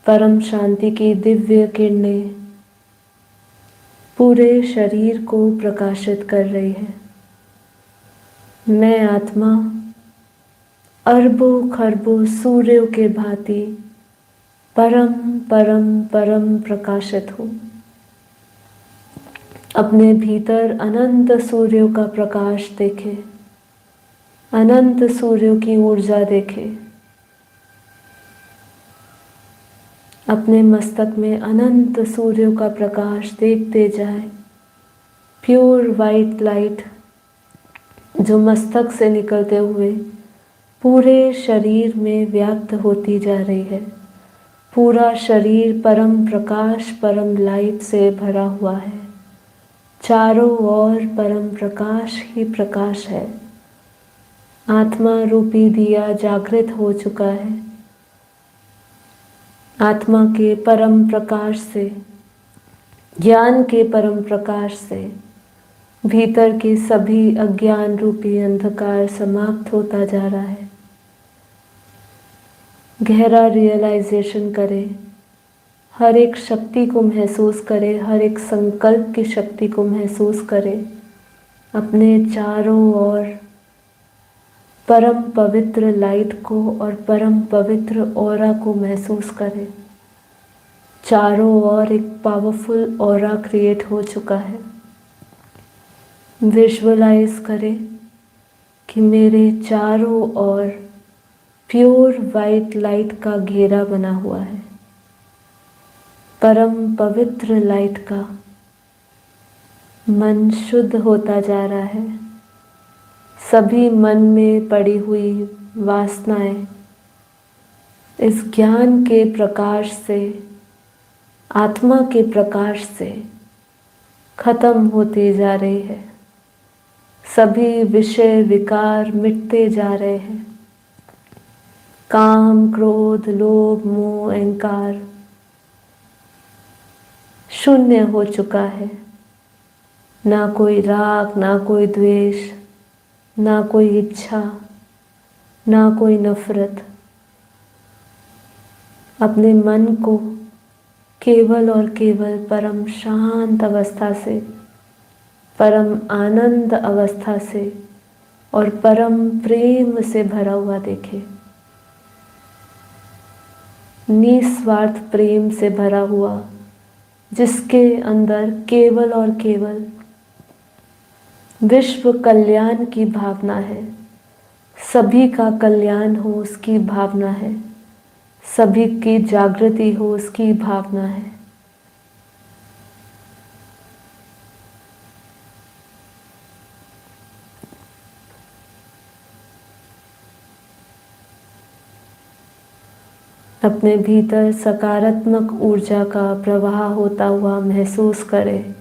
परम शांति की दिव्य किरणें पूरे शरीर को प्रकाशित कर रही है। मैं आत्मा अरबों खरबों सूर्यों के भांति परम परम परम प्रकाशित हूँ। अपने भीतर अनंत सूर्यों का प्रकाश देखें, अनंत सूर्यों की ऊर्जा देखें। अपने मस्तक में अनंत सूर्यों का प्रकाश देखते जाए। प्योर वाइट लाइट जो मस्तक से निकलते हुए पूरे शरीर में व्याप्त होती जा रही है। पूरा शरीर परम प्रकाश, परम लाइट से भरा हुआ है। चारों ओर परम प्रकाश ही प्रकाश है। आत्मा रूपी दिया जागृत हो चुका है। आत्मा के परम प्रकाश से, ज्ञान के परम प्रकाश से भीतर के सभी अज्ञान रूपी अंधकार समाप्त होता जा रहा है। गहरा रियलाइजेशन करें, हर एक शक्ति को महसूस करें, हर एक संकल्प की शक्ति को महसूस करें। अपने चारों ओर परम पवित्र लाइट को और परम पवित्र ऑरा को महसूस करें। चारों ओर एक पावरफुल ऑरा क्रिएट हो चुका है। विजुअलाइज करें कि मेरे चारों ओर प्योर वाइट लाइट का घेरा बना हुआ है, परम पवित्र लाइट का। मन शुद्ध होता जा रहा है। सभी मन में पड़ी हुई वासनाएं इस ज्ञान के प्रकाश से, आत्मा के प्रकाश से खत्म होती जा रही है। सभी विषय विकार मिटते जा रहे हैं। काम, क्रोध, लोभ, मोह, अहंकार शून्य हो चुका है। ना कोई राग, ना कोई द्वेष, ना कोई इच्छा, ना कोई नफरत। अपने मन को केवल और केवल परम शांत अवस्था से, परम आनंद अवस्था से और परम प्रेम से भरा हुआ देखे। निस्वार्थ प्रेम से भरा हुआ, जिसके अंदर केवल और केवल विश्व कल्याण की भावना है। सभी का कल्याण हो उसकी भावना है। सभी की जागृति हो उसकी भावना है। अपने भीतर सकारात्मक ऊर्जा का प्रवाह होता हुआ महसूस करें।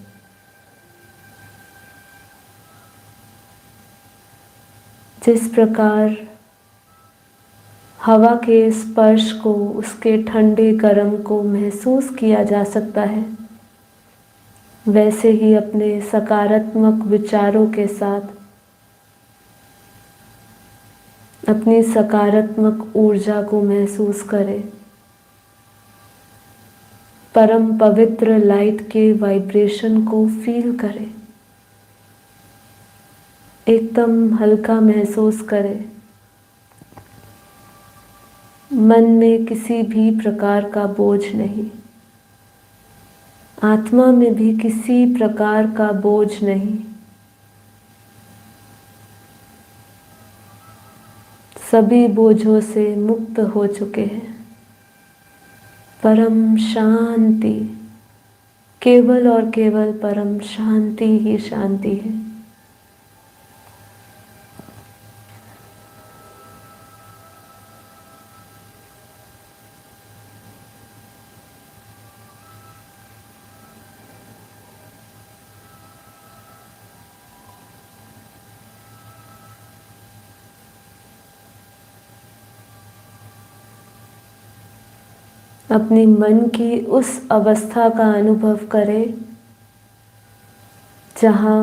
जिस प्रकार हवा के स्पर्श को, उसके ठंडे गर्म को महसूस किया जा सकता है, वैसे ही अपने सकारात्मक विचारों के साथ अपनी सकारात्मक ऊर्जा को महसूस करें। परम पवित्र लाइट के वाइब्रेशन को फील करें, एकदम हल्का महसूस करें। मन में किसी भी प्रकार का बोझ नहीं, आत्मा में भी किसी प्रकार का बोझ नहीं। सभी बोझों से मुक्त हो चुके हैं। परम शांति, केवल और केवल परम शांति ही शांति है। अपनी मन की उस अवस्था का अनुभव करें जहाँ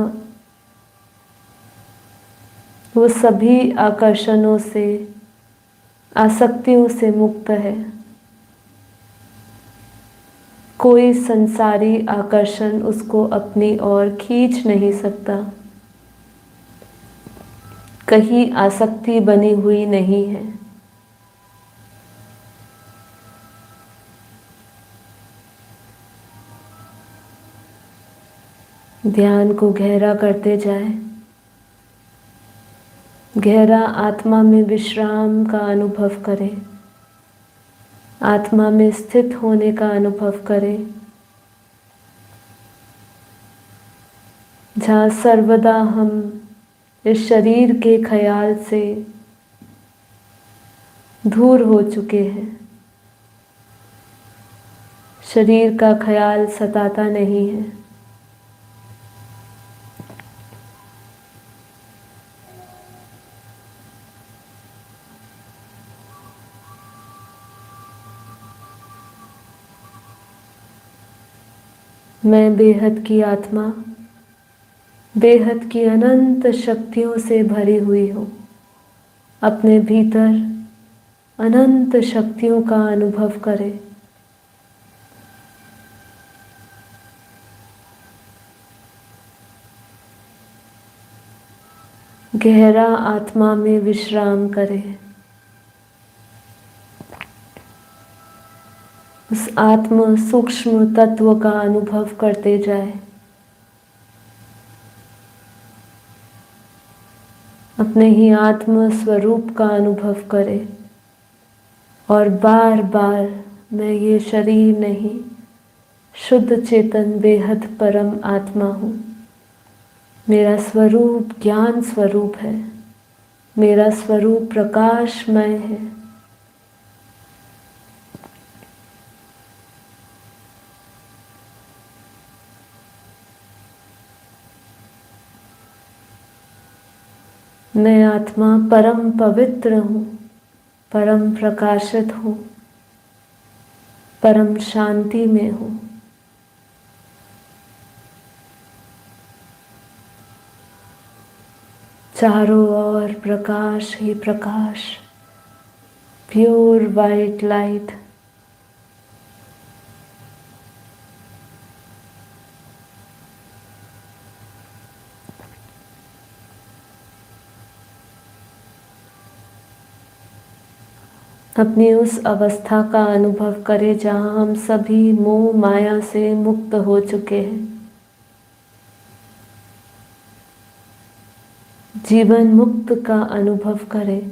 वो सभी आकर्षणों से, आसक्तियों से मुक्त है। कोई संसारी आकर्षण उसको अपनी ओर खींच नहीं सकता। कहीं आसक्ति बनी हुई नहीं है। ध्यान को गहरा करते जाए। गहरा आत्मा में विश्राम का अनुभव करें, आत्मा में स्थित होने का अनुभव करें, जहाँ सर्वदा हम इस शरीर के ख्याल से दूर हो चुके हैं। शरीर का ख्याल सताता नहीं है। मैं बेहद की आत्मा, बेहद की अनंत शक्तियों से भरी हुई हूँ। अपने भीतर अनंत शक्तियों का अनुभव करें। गहरा आत्मा में विश्राम करें। उस आत्म सूक्ष्म तत्व का अनुभव करते जाए। अपने ही आत्म स्वरूप का अनुभव करें और बार बार मैं ये शरीर नहीं, शुद्ध चेतन बेहद परम आत्मा हूँ। मेरा स्वरूप ज्ञान स्वरूप है। मेरा स्वरूप प्रकाशमय है। मैं आत्मा परम पवित्र हूँ, परम प्रकाशित हूँ, परम शांति में हूँ। चारों ओर प्रकाश ही प्रकाश, प्योर वाइट लाइट। अपनी उस अवस्था का अनुभव करें जहाँ हम सभी मोह माया से मुक्त हो चुके हैं। जीवन मुक्त का अनुभव करें।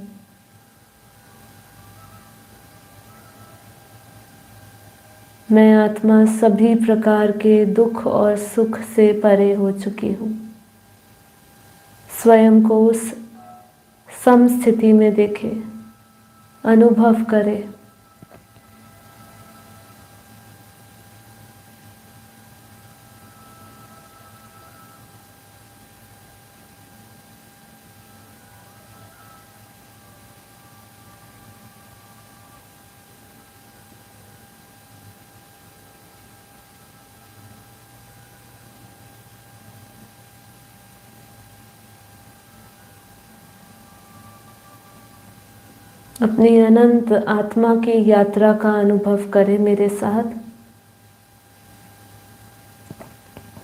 मैं आत्मा सभी प्रकार के दुख और सुख से परे हो चुकी हूँ। स्वयं को उस समस्थिति में देखें, अनुभव करें। अपनी अनंत आत्मा की यात्रा का अनुभव करें मेरे साथ।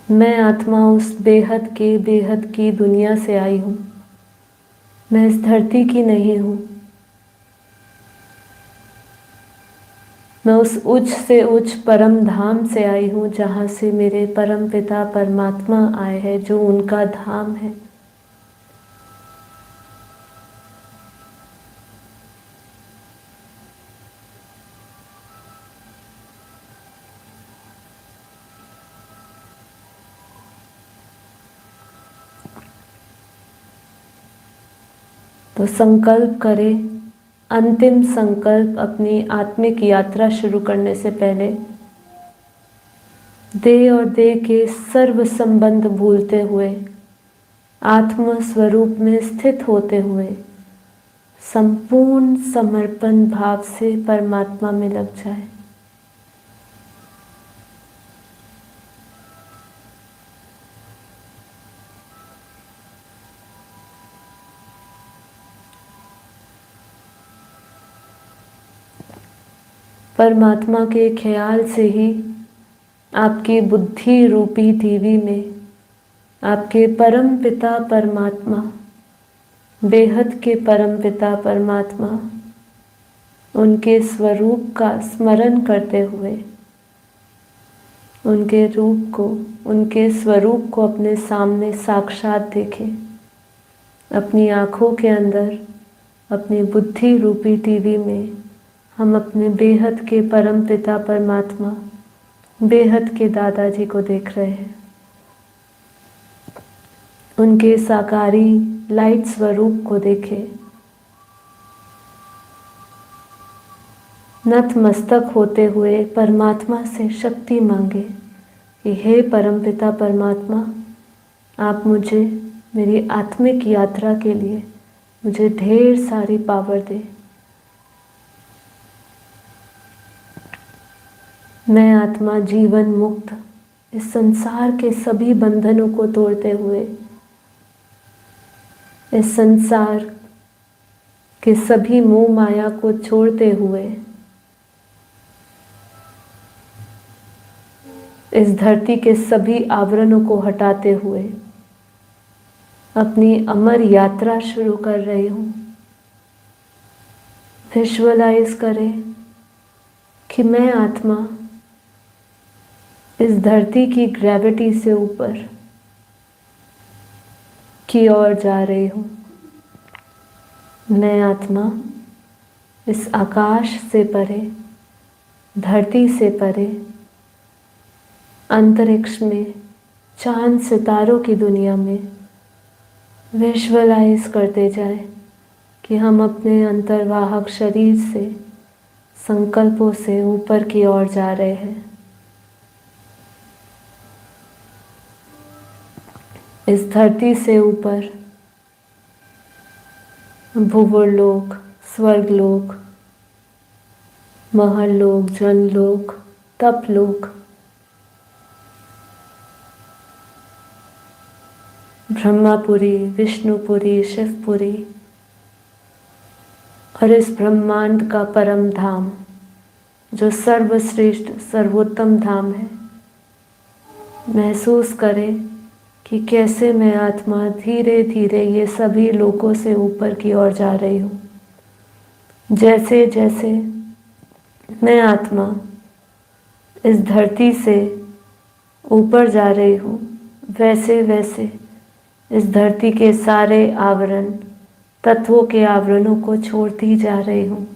मैं आत्मा उस बेहद की दुनिया से आई हूँ। मैं इस धरती की नहीं हूँ। मैं उस उच्च से उच्च परम धाम से आई हूँ, जहाँ से मेरे परम पिता परमात्मा आए हैं, जो उनका धाम है। तो संकल्प करें, अंतिम संकल्प अपनी आत्मिक यात्रा शुरू करने से पहले, देह और देह के सर्व संबंध भूलते हुए, आत्म स्वरूप में स्थित होते हुए, संपूर्ण समर्पण भाव से परमात्मा में लग जाए। परमात्मा के ख्याल से ही आपकी बुद्धि रूपी टीवी में आपके परम पिता परमात्मा, बेहद के परम पिता परमात्मा, उनके स्वरूप का स्मरण करते हुए, उनके रूप को, उनके स्वरूप को अपने सामने साक्षात देखें। अपनी आँखों के अंदर, अपनी बुद्धि रूपी टीवी में हम अपने बेहद के परम पिता परमात्मा, बेहद के दादाजी को देख रहे हैं। उनके साकारी लाइट स्वरूप को देखें। नतमस्तक होते हुए परमात्मा से शक्ति मांगे कि हे परमपिता परमात्मा, आप मुझे मेरी आत्मिक यात्रा के लिए मुझे ढेर सारी पावर दे। मैं आत्मा जीवन मुक्त इस संसार के सभी बंधनों को तोड़ते हुए, इस संसार के सभी मोह माया को छोड़ते हुए, इस धरती के सभी आवरणों को हटाते हुए अपनी अमर यात्रा शुरू कर रही हूँ। विजुअलाइज करें कि मैं आत्मा इस धरती की ग्रेविटी से ऊपर की ओर जा रही हूँ। मैं आत्मा इस आकाश से परे, धरती से परे, अंतरिक्ष में, चांद सितारों की दुनिया में विजुअलाइज करते जाए कि हम अपने अंतर्वाहक शरीर से, संकल्पों से ऊपर की ओर जा रहे हैं। इस धरती से ऊपर भूवर्लोक, स्वर्गलोक, महरलोक, जनलोक, तपलोक, ब्रह्मापुरी, विष्णुपुरी, शिवपुरी और इस ब्रह्मांड का परम धाम जो सर्वश्रेष्ठ सर्वोत्तम धाम है, महसूस करें कि कैसे मैं आत्मा धीरे धीरे ये सभी लोकों से ऊपर की ओर जा रही हूँ। जैसे जैसे मैं आत्मा इस धरती से ऊपर जा रही हूँ, वैसे वैसे इस धरती के सारे आवरण, तत्वों के आवरणों को छोड़ती जा रही हूँ।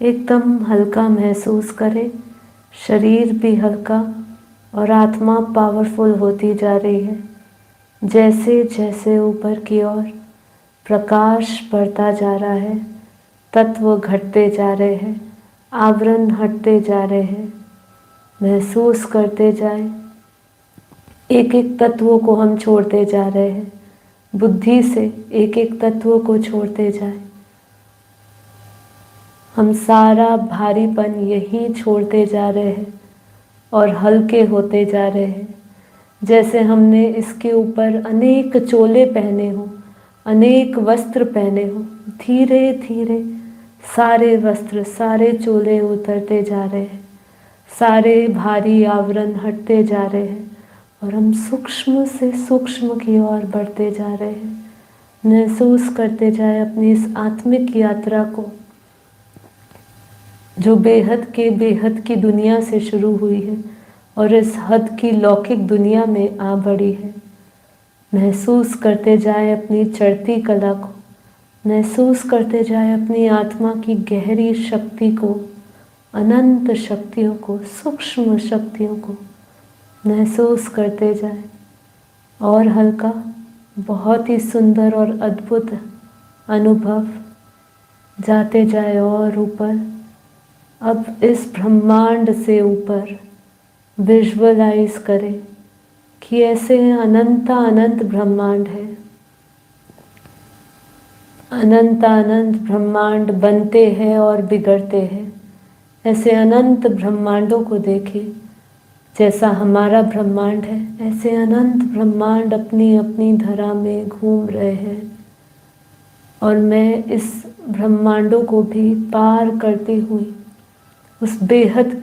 एकदम हल्का महसूस करें, शरीर भी हल्का और आत्मा पावरफुल होती जा रही है। जैसे जैसे ऊपर की ओर प्रकाश बढ़ता जा रहा है, तत्व घटते जा रहे हैं, आवरण हटते जा रहे हैं। महसूस करते जाए, एक एक तत्वों को हम छोड़ते जा रहे हैं। बुद्धि से एक एक तत्वों को छोड़ते जाए। हम सारा भारीपन यही छोड़ते जा रहे हैं और हल्के होते जा रहे हैं। जैसे हमने इसके ऊपर अनेक चोले पहने हों, अनेक वस्त्र पहने हों, धीरे धीरे सारे वस्त्र, सारे चोले उतरते जा रहे हैं, सारे भारी आवरण हटते जा रहे हैं और हम सूक्ष्म से सूक्ष्म की ओर बढ़ते जा रहे हैं। महसूस करते जाए अपनी इस आत्मिक यात्रा को, जो बेहद की दुनिया से शुरू हुई है और इस हद की लौकिक दुनिया में आ बढ़ी है। महसूस करते जाए अपनी चढ़ती कला को, महसूस करते जाए अपनी आत्मा की गहरी शक्ति को, अनंत शक्तियों को, सूक्ष्म शक्तियों को महसूस करते जाए। और हल्का, बहुत ही सुंदर और अद्भुत अनुभव जाते जाए और ऊपर। अब इस ब्रह्मांड से ऊपर विजुअलाइज करें कि ऐसे अनंत ब्रह्मांड है। अनंत ब्रह्मांड बनते हैं और बिगड़ते हैं। ऐसे अनंत ब्रह्मांडों को देखें। जैसा हमारा ब्रह्मांड है, ऐसे अनंत ब्रह्मांड अपनी अपनी धरा में घूम रहे हैं। और मैं इस ब्रह्मांडों को भी पार करती हुई उस बेहद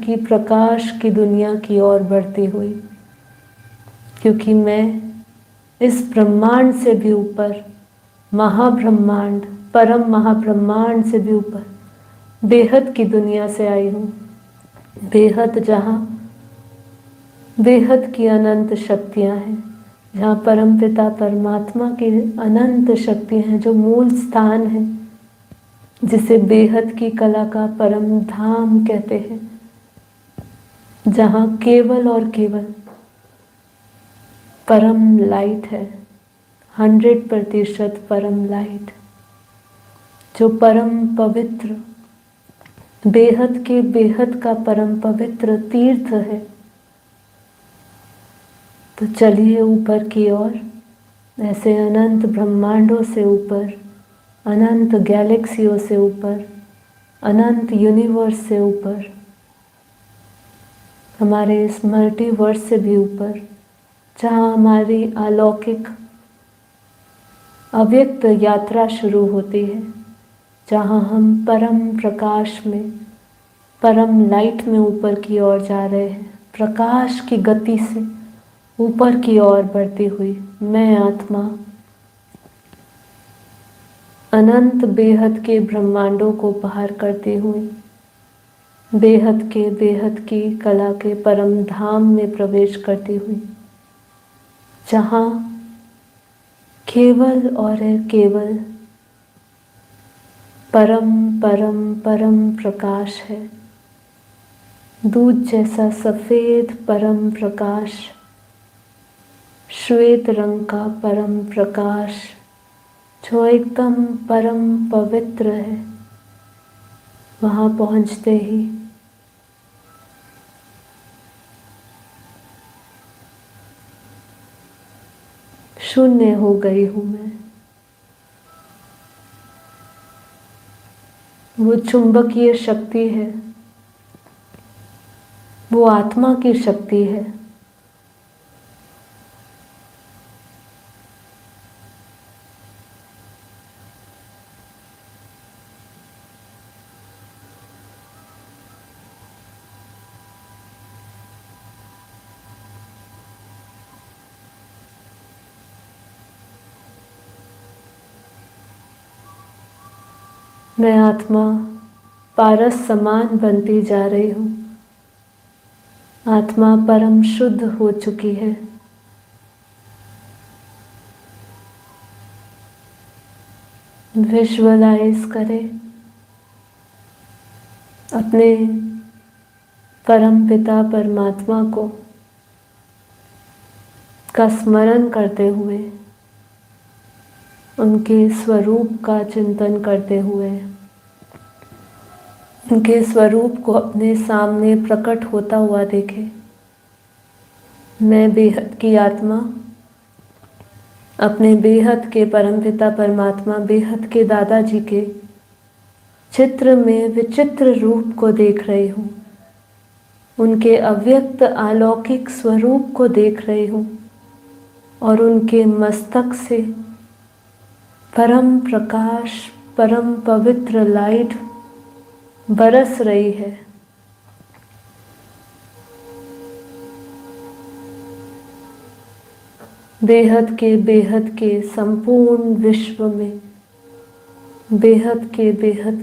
की प्रकाश की दुनिया की ओर बढ़ती हुई, क्योंकि मैं इस ब्रह्मांड से भी ऊपर, महाब्रह्मांड, परम महाब्रह्मांड से भी ऊपर बेहद की दुनिया से आई हूँ। बेहद, जहाँ बेहद की अनंत शक्तियाँ हैं, जहाँ परमपिता परमात्मा की अनंत शक्तियाँ हैं, जो मूल स्थान है, जिसे बेहद की कला का परम धाम कहते हैं, जहाँ केवल और केवल परम लाइट है, 100% परम लाइट, जो परम पवित्र, बेहद के बेहद का परम पवित्र तीर्थ है। तो चलिए ऊपर की ओर, ऐसे अनंत ब्रह्मांडों से ऊपर, अनंत गैलेक्सियों से ऊपर, अनंत यूनिवर्स से ऊपर, हमारे इस मल्टीवर्स से भी ऊपर, जहाँ हमारी अलौकिक अव्यक्त यात्रा शुरू होती है, जहाँ हम परम प्रकाश में, परम लाइट में ऊपर की ओर जा रहे हैं। प्रकाश की गति से ऊपर की ओर बढ़ती हुई मैं आत्मा अनंत बेहद के ब्रह्मांडों को पार करती हुई बेहद की कला के परम धाम में प्रवेश करती हुई, जहाँ केवल और केवल परम प्रकाश है। दूध जैसा सफेद परम प्रकाश, श्वेत रंग का परम प्रकाश, जो एकदम परम पवित्र है। वहाँ पहुँचते ही शून्य हो गई हूँ मैं। वो चुंबकीय शक्ति है, वो आत्मा की शक्ति है। मैं आत्मा पारस समान बनती जा रही हूँ। आत्मा परम शुद्ध हो चुकी है। विजुअलाइज करें अपने परम पिता परमात्मा को का स्मरण करते हुए, उनके स्वरूप का चिंतन करते हुए, उनके स्वरूप को अपने सामने प्रकट होता हुआ देखें। मैं बेहद की आत्मा अपने बेहद के परमपिता परमात्मा, बेहद के दादाजी के चित्र में विचित्र रूप को देख रही हूँ। उनके अव्यक्त अलौकिक स्वरूप को देख रही हूँ और उनके मस्तक से परम प्रकाश, परम पवित्र लाइट बरस रही है। बेहद के संपूर्ण विश्व में बेहद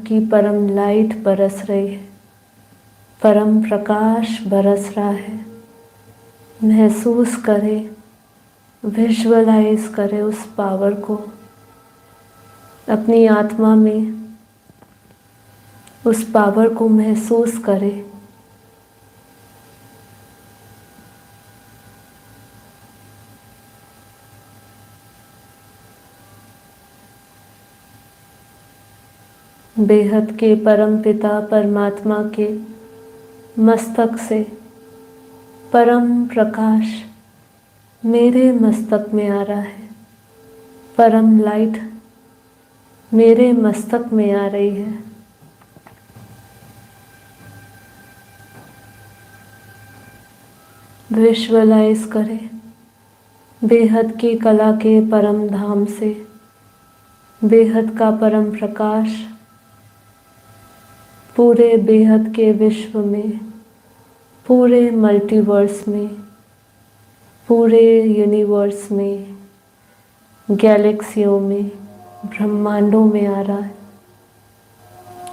की परम लाइट बरस रही है, परम प्रकाश बरस रहा है। महसूस करें, विजुअलाइज करें उस पावर को अपनी आत्मा में, उस पावर को महसूस करें। बेहद के परम पिता परमात्मा के मस्तक से परम प्रकाश मेरे मस्तक में आ रहा है, परम लाइट मेरे मस्तक में आ रही है। विजुअलाइज करें बेहद की कला के परम धाम से बेहद का परम प्रकाश पूरे बेहद के विश्व में, पूरे मल्टीवर्स में, पूरे यूनिवर्स में, गैलेक्सियों में, ब्रह्मांडों में आ रहा है।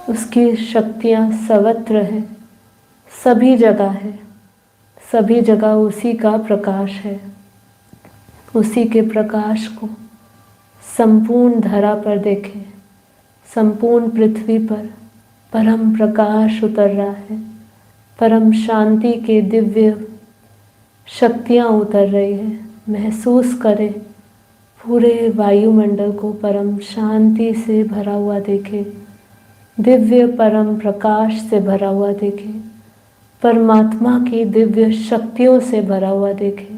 उसकी शक्तियाँ सर्वत्र है, सभी जगह है, सभी जगह उसी का प्रकाश है। उसी के प्रकाश को संपूर्ण धरा पर देखें, संपूर्ण पृथ्वी पर परम प्रकाश उतर रहा है, परम शांति के दिव्य शक्तियाँ उतर रही है। महसूस करें, पूरे वायुमंडल को परम शांति से भरा हुआ देखें, दिव्य परम प्रकाश से भरा हुआ देखें, परमात्मा की दिव्य शक्तियों से भरा हुआ देखें।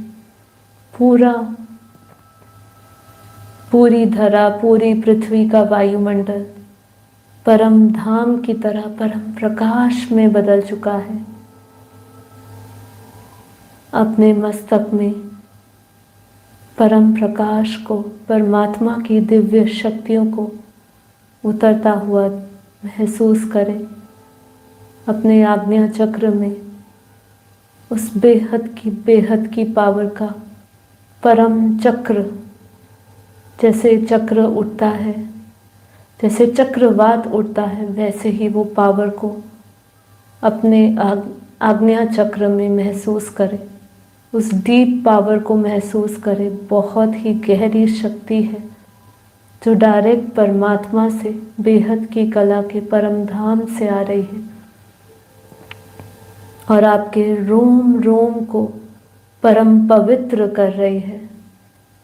पूरी धरा, पूरी पृथ्वी का वायुमंडल परम धाम की तरह परम प्रकाश में बदल चुका है। अपने मस्तक में परम प्रकाश को, परमात्मा की दिव्य शक्तियों को उतरता हुआ महसूस करें। अपने आज्ञा चक्र में उस बेहद की पावर का परम चक्र, जैसे चक्र उठता है, जैसे चक्रवात उठता है, वैसे ही वो पावर को अपने आज्ञा चक्र में महसूस करें। उस डीप पावर को महसूस करें। बहुत ही गहरी शक्ति है जो डायरेक्ट परमात्मा से, बेहद की कला के परम धाम से आ रही है और आपके रोम रोम को परम पवित्र कर रही है।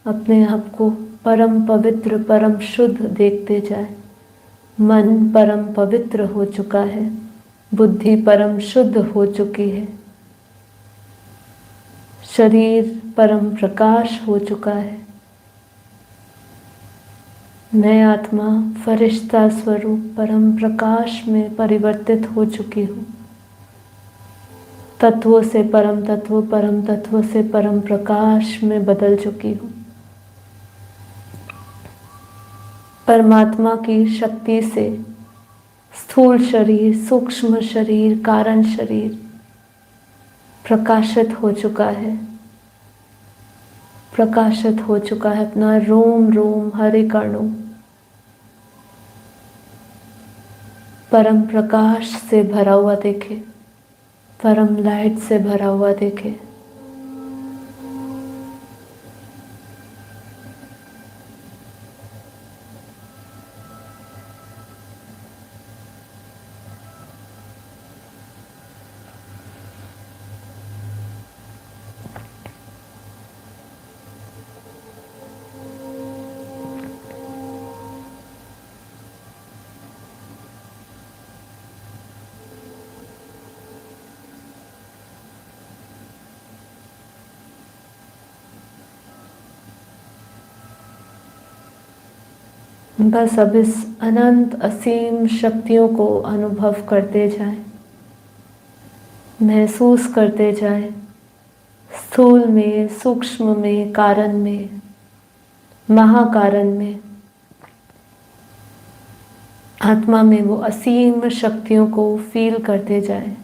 अपने आप को परम पवित्र, परम शुद्ध देखते जाए। मन परम पवित्र हो चुका है, बुद्धि परम शुद्ध हो चुकी है, शरीर परम प्रकाश हो चुका है। मैं आत्मा फरिश्ता स्वरूप परम प्रकाश में परिवर्तित हो चुकी हूँ। तत्वों से परम तत्व, परम तत्व से परम प्रकाश में बदल चुकी हूँ। परमात्मा की शक्ति से स्थूल शरीर, सूक्ष्म शरीर, कारण शरीर प्रकाशित हो चुका है, प्रकाशित हो चुका है। अपना रोम रोम, हर एक अणु परम प्रकाश से भरा हुआ देखे, परम लाइट से भरा हुआ देखे। बस अब इस अनंत असीम शक्तियों को अनुभव करते जाएं, महसूस करते जाएं। स्थूल में, सूक्ष्म में, कारण में, महाकारण में, आत्मा में वो असीम शक्तियों को फील करते जाएं।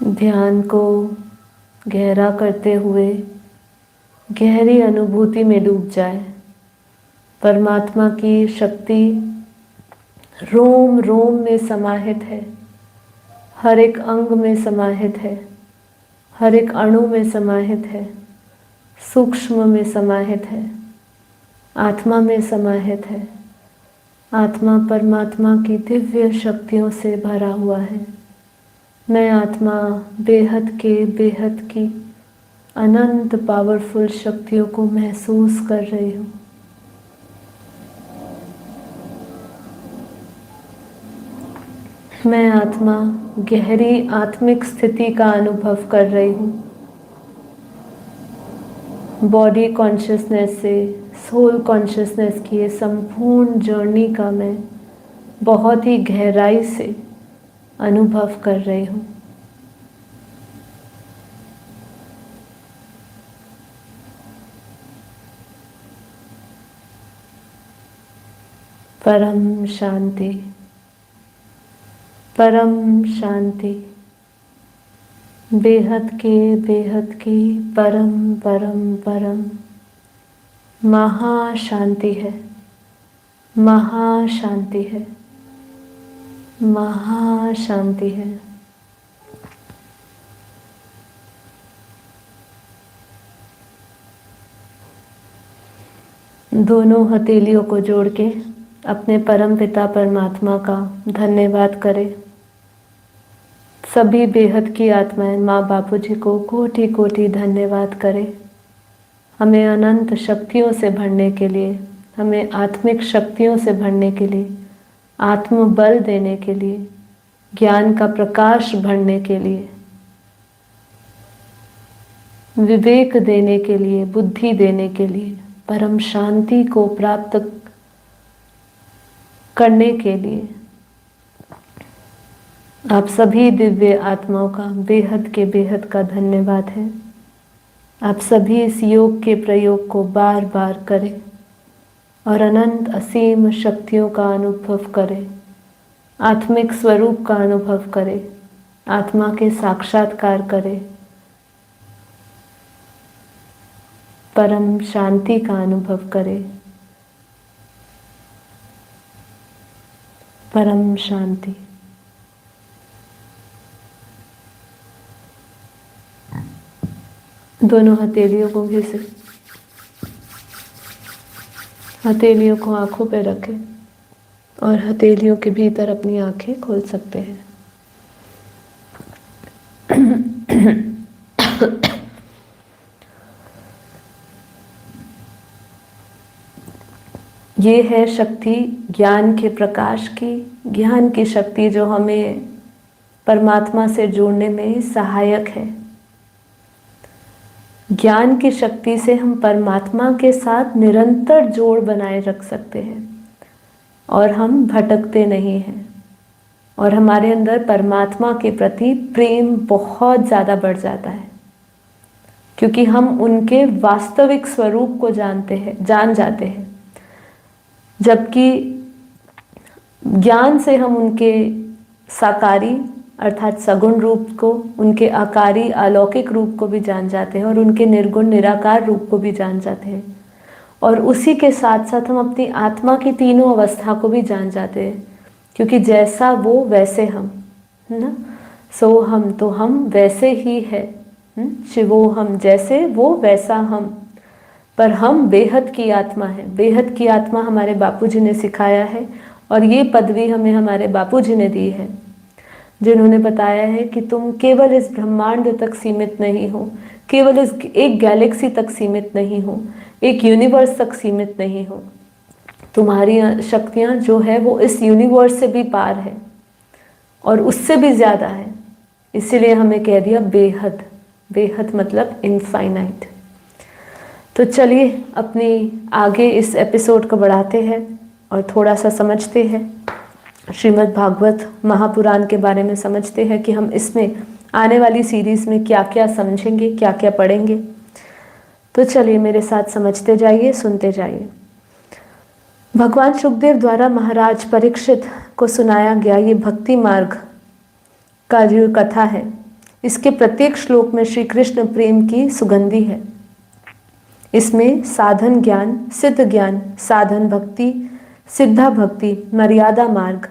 ध्यान को गहरा करते हुए गहरी अनुभूति में डूब जाए। परमात्मा की शक्ति रोम रोम में समाहित है, हर एक अंग में समाहित है, हर एक अणु में समाहित है, सूक्ष्म में समाहित है, आत्मा में समाहित है। आत्मा परमात्मा की दिव्य शक्तियों से भरा हुआ है। मैं आत्मा बेहद की अनंत पावरफुल शक्तियों को महसूस कर रही हूँ। मैं आत्मा गहरी आत्मिक स्थिति का अनुभव कर रही हूँ। बॉडी कॉन्शियसनेस से सोल कॉन्शियसनेस की ये संपूर्ण जर्नी का मैं बहुत ही गहराई से अनुभव कर रही हूँ। परम शांति, परम शांति, बेहद की परम परम परम महाशांति है, महाशांति है, महाशांति है। दोनों हथेलियों को जोड़ के अपने परम पिता परमात्मा का धन्यवाद करें। सभी बेहद की आत्माएं माँ बापूजी को कोटि कोटि धन्यवाद करें। हमें अनंत शक्तियों से भरने के लिए, हमें आत्मिक शक्तियों से भरने के लिए, आत्मबल देने के लिए, ज्ञान का प्रकाश भरने के लिए, विवेक देने के लिए, बुद्धि देने के लिए, परम शांति को प्राप्त करने के लिए आप सभी दिव्य आत्माओं का बेहद का धन्यवाद है। आप सभी इस योग के प्रयोग को बार बार करें और अनंत असीम शक्तियों का अनुभव करें, आत्मिक स्वरूप का अनुभव करें, आत्मा के साक्षात्कार करें, परम शांति का अनुभव करें। परम शांति। दोनों हथेलियों को घिसे, हथेलियों को आंखों पे रखें और हथेलियों के भीतर अपनी आंखें खोल सकते हैं। ये है शक्ति ज्ञान के प्रकाश की, ज्ञान की शक्ति जो हमें परमात्मा से जोड़ने में सहायक है। ज्ञान की शक्ति से हम परमात्मा के साथ निरंतर जोड़ बनाए रख सकते हैं और हम भटकते नहीं हैं और हमारे अंदर परमात्मा के प्रति प्रेम बहुत ज़्यादा बढ़ जाता है, क्योंकि हम उनके वास्तविक स्वरूप को जान जाते हैं। जबकि ज्ञान से हम उनके साकारी अर्थात सगुण रूप को, उनके आकारी अलौकिक रूप को भी जान जाते हैं और उनके निर्गुण निराकार रूप को भी जान जाते हैं। और उसी के साथ साथ हम अपनी आत्मा की तीनों अवस्था को भी जान जाते हैं, क्योंकि जैसा वो वैसे हम, है ना। सो हम तो हम वैसे ही है, शिवो हम, जैसे वो वैसा हम, पर हम बेहद की आत्मा है। बेहद की आत्मा हमारे बापूजी ने सिखाया है और ये पदवी हमें हमारे बापूजी ने दी है, जिन्होंने बताया है कि तुम केवल इस ब्रह्मांड तक सीमित नहीं हो, केवल इस एक गैलेक्सी तक सीमित नहीं हो, एक यूनिवर्स तक सीमित नहीं हो। तुम्हारी शक्तियाँ जो है वो इस यूनिवर्स से भी पार है और उससे भी ज़्यादा है। इसीलिए हमें कह दिया बेहद। बेहद मतलब इनफाइनाइट। तो चलिए अपनी आगे इस एपिसोड को बढ़ाते हैं और थोड़ा सा समझते हैं, श्रीमद् भागवत महापुराण के बारे में समझते हैं कि हम इसमें आने वाली सीरीज़ में क्या क्या समझेंगे, क्या क्या पढ़ेंगे। तो चलिए मेरे साथ समझते जाइए, सुनते जाइए। भगवान शुकदेव द्वारा महाराज परीक्षित को सुनाया गया ये भक्ति मार्ग का जो कथा है, इसके प्रत्येक श्लोक में श्री कृष्ण प्रेम की सुगंधी है। इसमें साधन ज्ञान, सिद्ध ज्ञान, साधन भक्ति, सिद्धा भक्ति, मर्यादा मार्ग,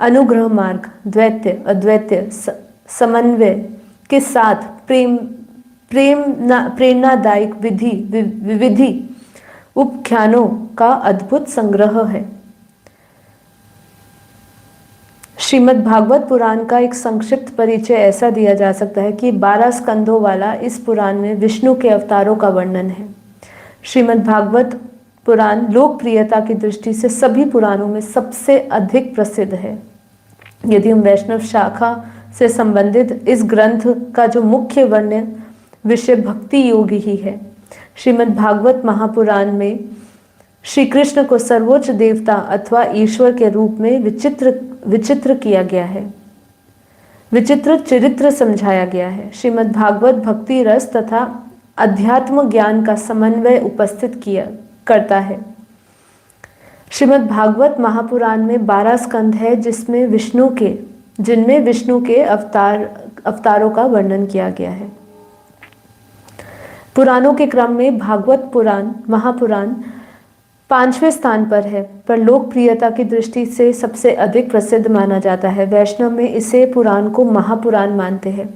अनुग्रह मार्ग, द्वैत्य अद्वैत्य समन्वय के साथ प्रेरणादायक विविधि उपख्यानों का अद्भुत संग्रह है। श्रीमद् भागवत पुराण का एक संक्षिप्त परिचय ऐसा दिया जा सकता है कि 12 स्कंधों वाला इस पुराण में विष्णु के अवतारों का वर्णन है। श्रीमद् भागवत पुराण लोकप्रियता की दृष्टि से सभी पुराणों में सबसे अधिक प्रसिद्ध है। यदि हम वैष्णव शाखा से संबंधित इस ग्रंथ का जो मुख्य वर्णन विषय भक्ति योग ही है। श्रीमद् भागवत महापुराण में श्री कृष्ण को सर्वोच्च देवता अथवा ईश्वर के रूप में विचित्र किया गया है, विचित्र चरित्र समझाया गया है। श्रीमद् भागवत भक्ति रस तथा अध्यात्म ज्ञान का समन्वय उपस्थित करता है। श्रीमद् भागवत महापुराण में 12 स्कंध है जिनमें विष्णु के अवतारों का वर्णन किया गया है। पुराणों के क्रम में भागवत पुराण महापुराण 5वें स्थान पर है, पर लोकप्रियता की दृष्टि से सबसे अधिक प्रसिद्ध माना जाता है। वैष्णव में इसे पुराण को महापुराण मानते हैं।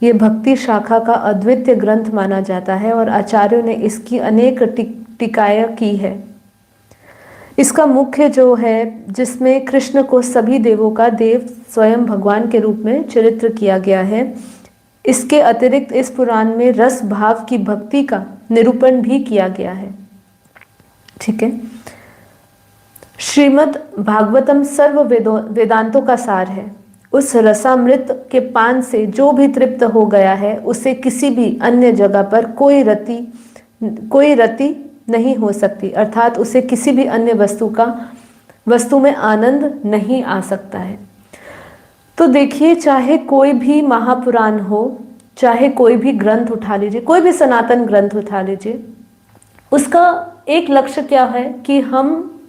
ये भक्ति शाखा का अद्वितीय ग्रंथ माना जाता है और आचार्यों ने इसकी अनेक टीकाएं की है। इसका मुख्य जो है जिसमें कृष्ण को सभी देवों का देव स्वयं भगवान के रूप में चरित्र किया गया है। इसके अतिरिक्त इस पुराण में रस भाव की भक्ति का निरूपण भी किया गया है। ठीक है। श्रीमद् भागवतम सर्व वेदांतों का सार है। उस रसामृत के पान से जो भी तृप्त हो गया है उसे किसी भी अन्य जगह पर कोई रति नहीं हो सकती, अर्थात उसे किसी भी अन्य वस्तु में आनंद नहीं आ सकता है। तो देखिए, चाहे कोई भी महापुराण हो, चाहे कोई भी ग्रंथ उठा लीजिए, कोई भी सनातन ग्रंथ उठा लीजिए, उसका एक लक्ष्य क्या है कि हम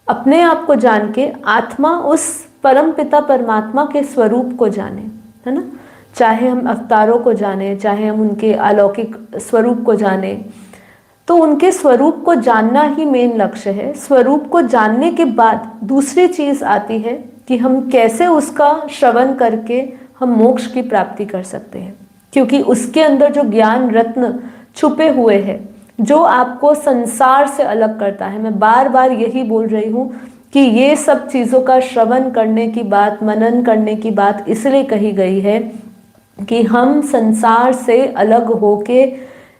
अपने आप को जान के आत्मा उस परम पिता परमात्मा के स्वरूप को जाने, है ना। चाहे हम अवतारों को जाने, चाहे हम उनके अलौकिक स्वरूप को जाने, तो उनके स्वरूप को जानना ही मेन लक्ष्य है। स्वरूप को जानने के बाद दूसरी चीज आती है कि हम कैसे उसका श्रवण करके हम मोक्ष की प्राप्ति कर सकते हैं, क्योंकि उसके अंदर जो ज्ञान रत्न छुपे हुए हैं जो आपको संसार से अलग करता है। मैं बार बार यही बोल रही हूँ कि ये सब चीज़ों का श्रवण करने की बात, मनन करने की बात इसलिए कही गई है कि हम संसार से अलग होके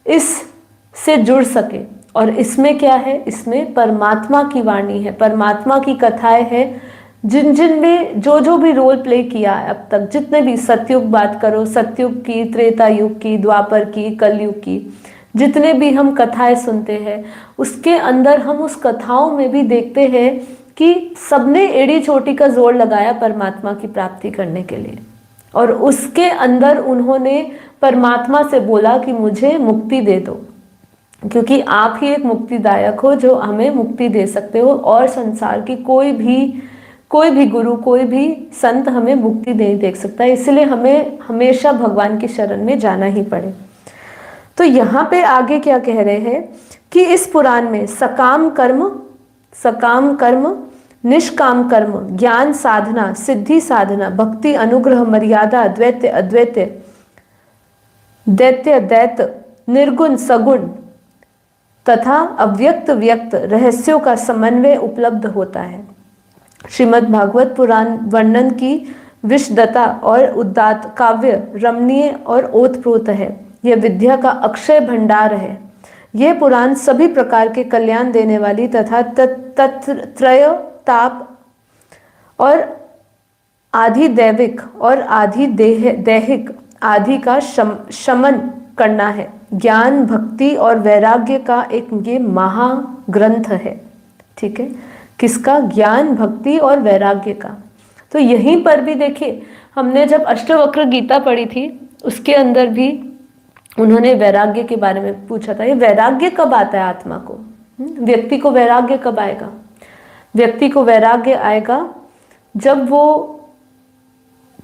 इससे जुड़ सके। और इसमें क्या है, इसमें परमात्मा की वाणी है, परमात्मा की कथाएं हैं। जिन भी जो भी रोल प्ले किया है अब तक, जितने भी सतयुग बात करो, सतयुग की, त्रेता युग की, द्वापर की, कलयुग की, जितने भी हम कथाएं सुनते हैं उसके अंदर हम उस कथाओं में भी देखते हैं कि सबने एड़ी चोटी का जोर लगाया परमात्मा की प्राप्ति करने के लिए। और उसके अंदर उन्होंने परमात्मा से बोला कि मुझे मुक्ति दे दो, क्योंकि आप ही एक मुक्तिदायक हो जो हमें मुक्ति दे सकते हो, और संसार की कोई भी गुरु, कोई भी संत हमें मुक्ति नहीं दे सकता। इसलिए हमें हमेशा भगवान की शरण में जाना ही पड़े। तो यहाँ पे आगे क्या कह रहे हैं कि इस पुराण में सकाम कर्म, निष्काम कर्म, ज्ञान साधना, सिद्धि साधना, भक्ति, अनुग्रह, मर्यादा, द्वैत्य अद्वैत्य, दैत्य दैत्य, निर्गुण सगुण तथा अव्यक्त व्यक्त रहस्यों का समन्वय उपलब्ध होता है। श्रीमद् भागवत पुराण वर्णन की विशदता और उदात्त काव्य रमणीय और ओतप्रोत है। यह विद्या का अक्षय भंडार है। यह पुराण सभी प्रकार के कल्याण देने वाली तथा तत्रय ताप और आधि दैविक और आधि दैहिक आदि का शमन करना है। ज्ञान, भक्ति और वैराग्य का एक ये महाग्रंथ है। ठीक है, किसका? ज्ञान, भक्ति और वैराग्य का। तो यहीं पर भी देखिए, हमने जब अष्टवक्र गीता पढ़ी थी उसके अंदर भी उन्होंने वैराग्य के बारे में पूछा था। ये वैराग्य कब आता है आत्मा को? व्यक्ति को वैराग्य कब आएगा? व्यक्ति को वैराग्य आएगा जब वो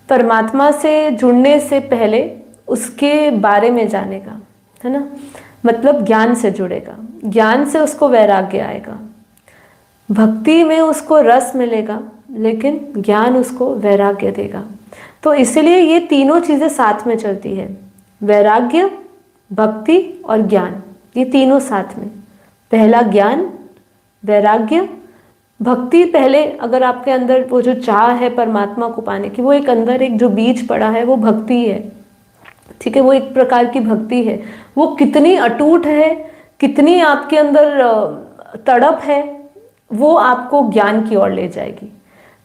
परमात्मा से जुड़ने से पहले उसके बारे में जानेगा, है ना। मतलब ज्ञान से जुड़ेगा, ज्ञान से उसको वैराग्य आएगा, भक्ति में उसको रस मिलेगा, लेकिन ज्ञान उसको वैराग्य देगा। तो इसलिए ये तीनों चीज़ें साथ में चलती है, वैराग्य, भक्ति और ज्ञान, ये तीनों साथ में। पहला ज्ञान, वैराग्य, भक्ति। पहले अगर आपके अंदर वो जो चाह है परमात्मा को पाने की, वो एक अंदर एक जो बीज पड़ा है वो भक्ति है, ठीक है। वो एक प्रकार की भक्ति है। वो कितनी अटूट है, कितनी आपके अंदर तड़प है, वो आपको ज्ञान की ओर ले जाएगी।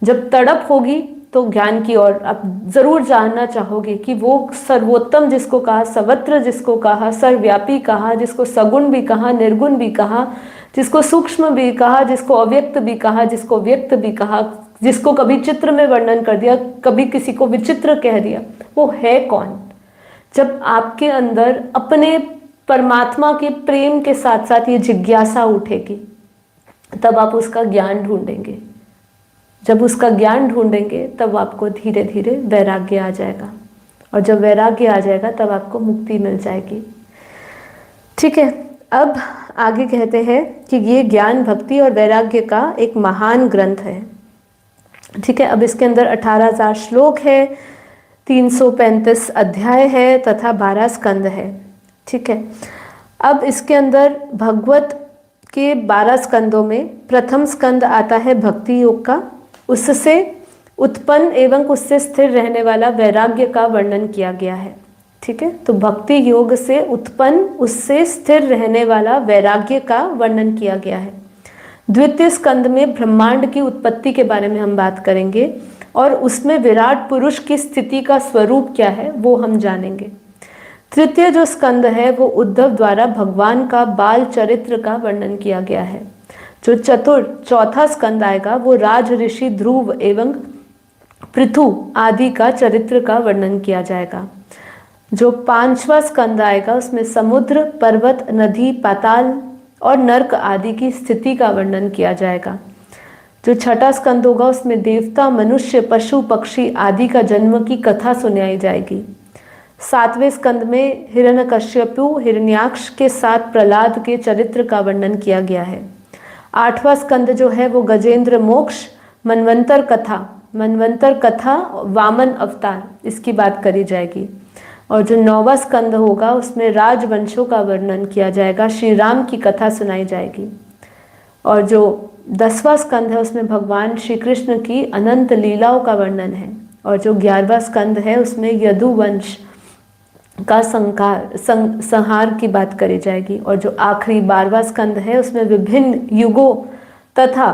जब तड़प होगी तो ज्ञान की ओर आप जरूर जानना चाहोगे कि वो सर्वोत्तम जिसको कहा, सर्वत्र जिसको कहा, सर्वव्यापी कहा, जिसको सगुण भी कहा, निर्गुण भी कहा, जिसको सूक्ष्म भी कहा, जिसको अव्यक्त भी कहा, जिसको व्यक्त भी कहा, जिसको कभी चित्र में वर्णन कर दिया, कभी किसी को विचित्र कह दिया, वो है कौन। जब आपके अंदर अपने परमात्मा के प्रेम के साथ साथ ये जिज्ञासा उठेगी, तब आप उसका ज्ञान ढूंढेंगे। जब उसका ज्ञान ढूंढेंगे तब आपको धीरे धीरे वैराग्य आ जाएगा, और जब वैराग्य आ जाएगा तब आपको मुक्ति मिल जाएगी, ठीक है। अब आगे कहते हैं कि ये ज्ञान, भक्ति और वैराग्य का एक महान ग्रंथ है, ठीक है। अब इसके अंदर 18,000 श्लोक है, 335 अध्याय है तथा 12 स्कंद है, ठीक है। अब इसके अंदर भगवत के 12 स्कंदों में प्रथम स्कंद आता है भक्ति योग का, उससे उत्पन्न एवं उससे स्थिर रहने वाला वैराग्य का वर्णन किया गया है, ठीक है। तो भक्ति योग से उत्पन्न, उससे स्थिर रहने वाला वैराग्य का वर्णन किया गया है। द्वितीय स्कंद में ब्रह्मांड की उत्पत्ति के बारे में हम बात करेंगे, और उसमें विराट पुरुष की स्थिति का स्वरूप क्या है वो हम जानेंगे। तृतीय जो स्कंद है वो उद्धव द्वारा भगवान का बाल चरित्र का वर्णन किया गया है। जो चौथा स्कंद आएगा वो राज ऋषि ध्रुव एवं पृथु आदि का चरित्र का वर्णन किया जाएगा। जो 5वां स्कंद आएगा उसमें समुद्र, पर्वत, नदी, पाताल और नर्क आदि की स्थिति का वर्णन किया जाएगा। जो 6वां स्कंद होगा उसमें देवता, मनुष्य, पशु, पक्षी आदि का जन्म की कथा सुनाई जाएगी। 7वें स्कंद में हिरण्यकश्यपु, हिरण्याक्ष के साथ प्रहलाद के चरित्र का वर्णन किया गया है। 8वां स्कंद जो है वो गजेंद्र मोक्ष, मनवंतर कथा, वामन अवतार, इसकी बात करी जाएगी। और जो 9वां स्कंद होगा उसमें राजवंशों का वर्णन किया जाएगा, श्री राम की कथा सुनाई जाएगी। और जो 10वां स्कंद है उसमें भगवान श्री कृष्ण की अनंत लीलाओं का वर्णन है। और जो 11वां स्कंद है उसमें यदुवंश का संहार की बात करी जाएगी। और जो आखिरी 12वां स्कंद है उसमें विभिन्न युगों तथा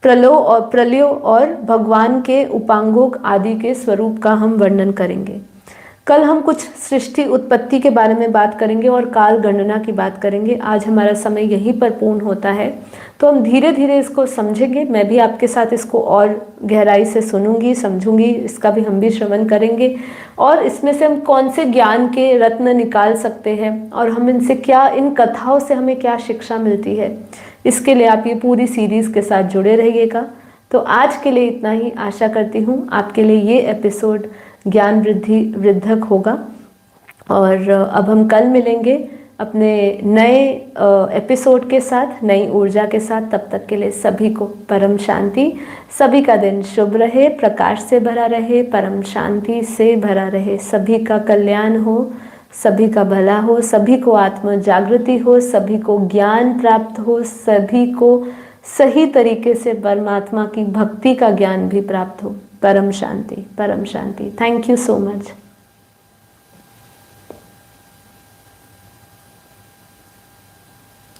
प्रलयों और भगवान के उपांगों आदि के स्वरूप का हम वर्णन करेंगे। कल हम कुछ सृष्टि उत्पत्ति के बारे में बात करेंगे और काल गणना की बात करेंगे। आज हमारा समय यहीं पर पूर्ण होता है, तो हम धीरे धीरे इसको समझेंगे। मैं भी आपके साथ इसको और गहराई से सुनूंगी, समझूंगी, इसका भी हम भी श्रवण करेंगे, और इसमें से हम कौन से ज्ञान के रत्न निकाल सकते हैं और हम इनसे क्या, इन कथाओं से हमें क्या शिक्षा मिलती है। इसके लिए आप ये पूरी सीरीज़ के साथ जुड़े रहिएगा। तो आज के लिए इतना ही। आशा करती हूँ आपके लिए ये एपिसोड ज्ञान वृद्धक होगा। और अब हम कल मिलेंगे अपने नए एपिसोड के साथ, नई ऊर्जा के साथ। तब तक के लिए सभी को परम शांति। सभी का दिन शुभ रहे, प्रकाश से भरा रहे, परम शांति से भरा रहे। सभी का कल्याण हो, सभी का भला हो, सभी को आत्म जागृति हो, सभी को ज्ञान प्राप्त हो, सभी को सही तरीके से परमात्मा की भक्ति का ज्ञान भी प्राप्त हो। परम शांति, परम शांति। Thank you so much.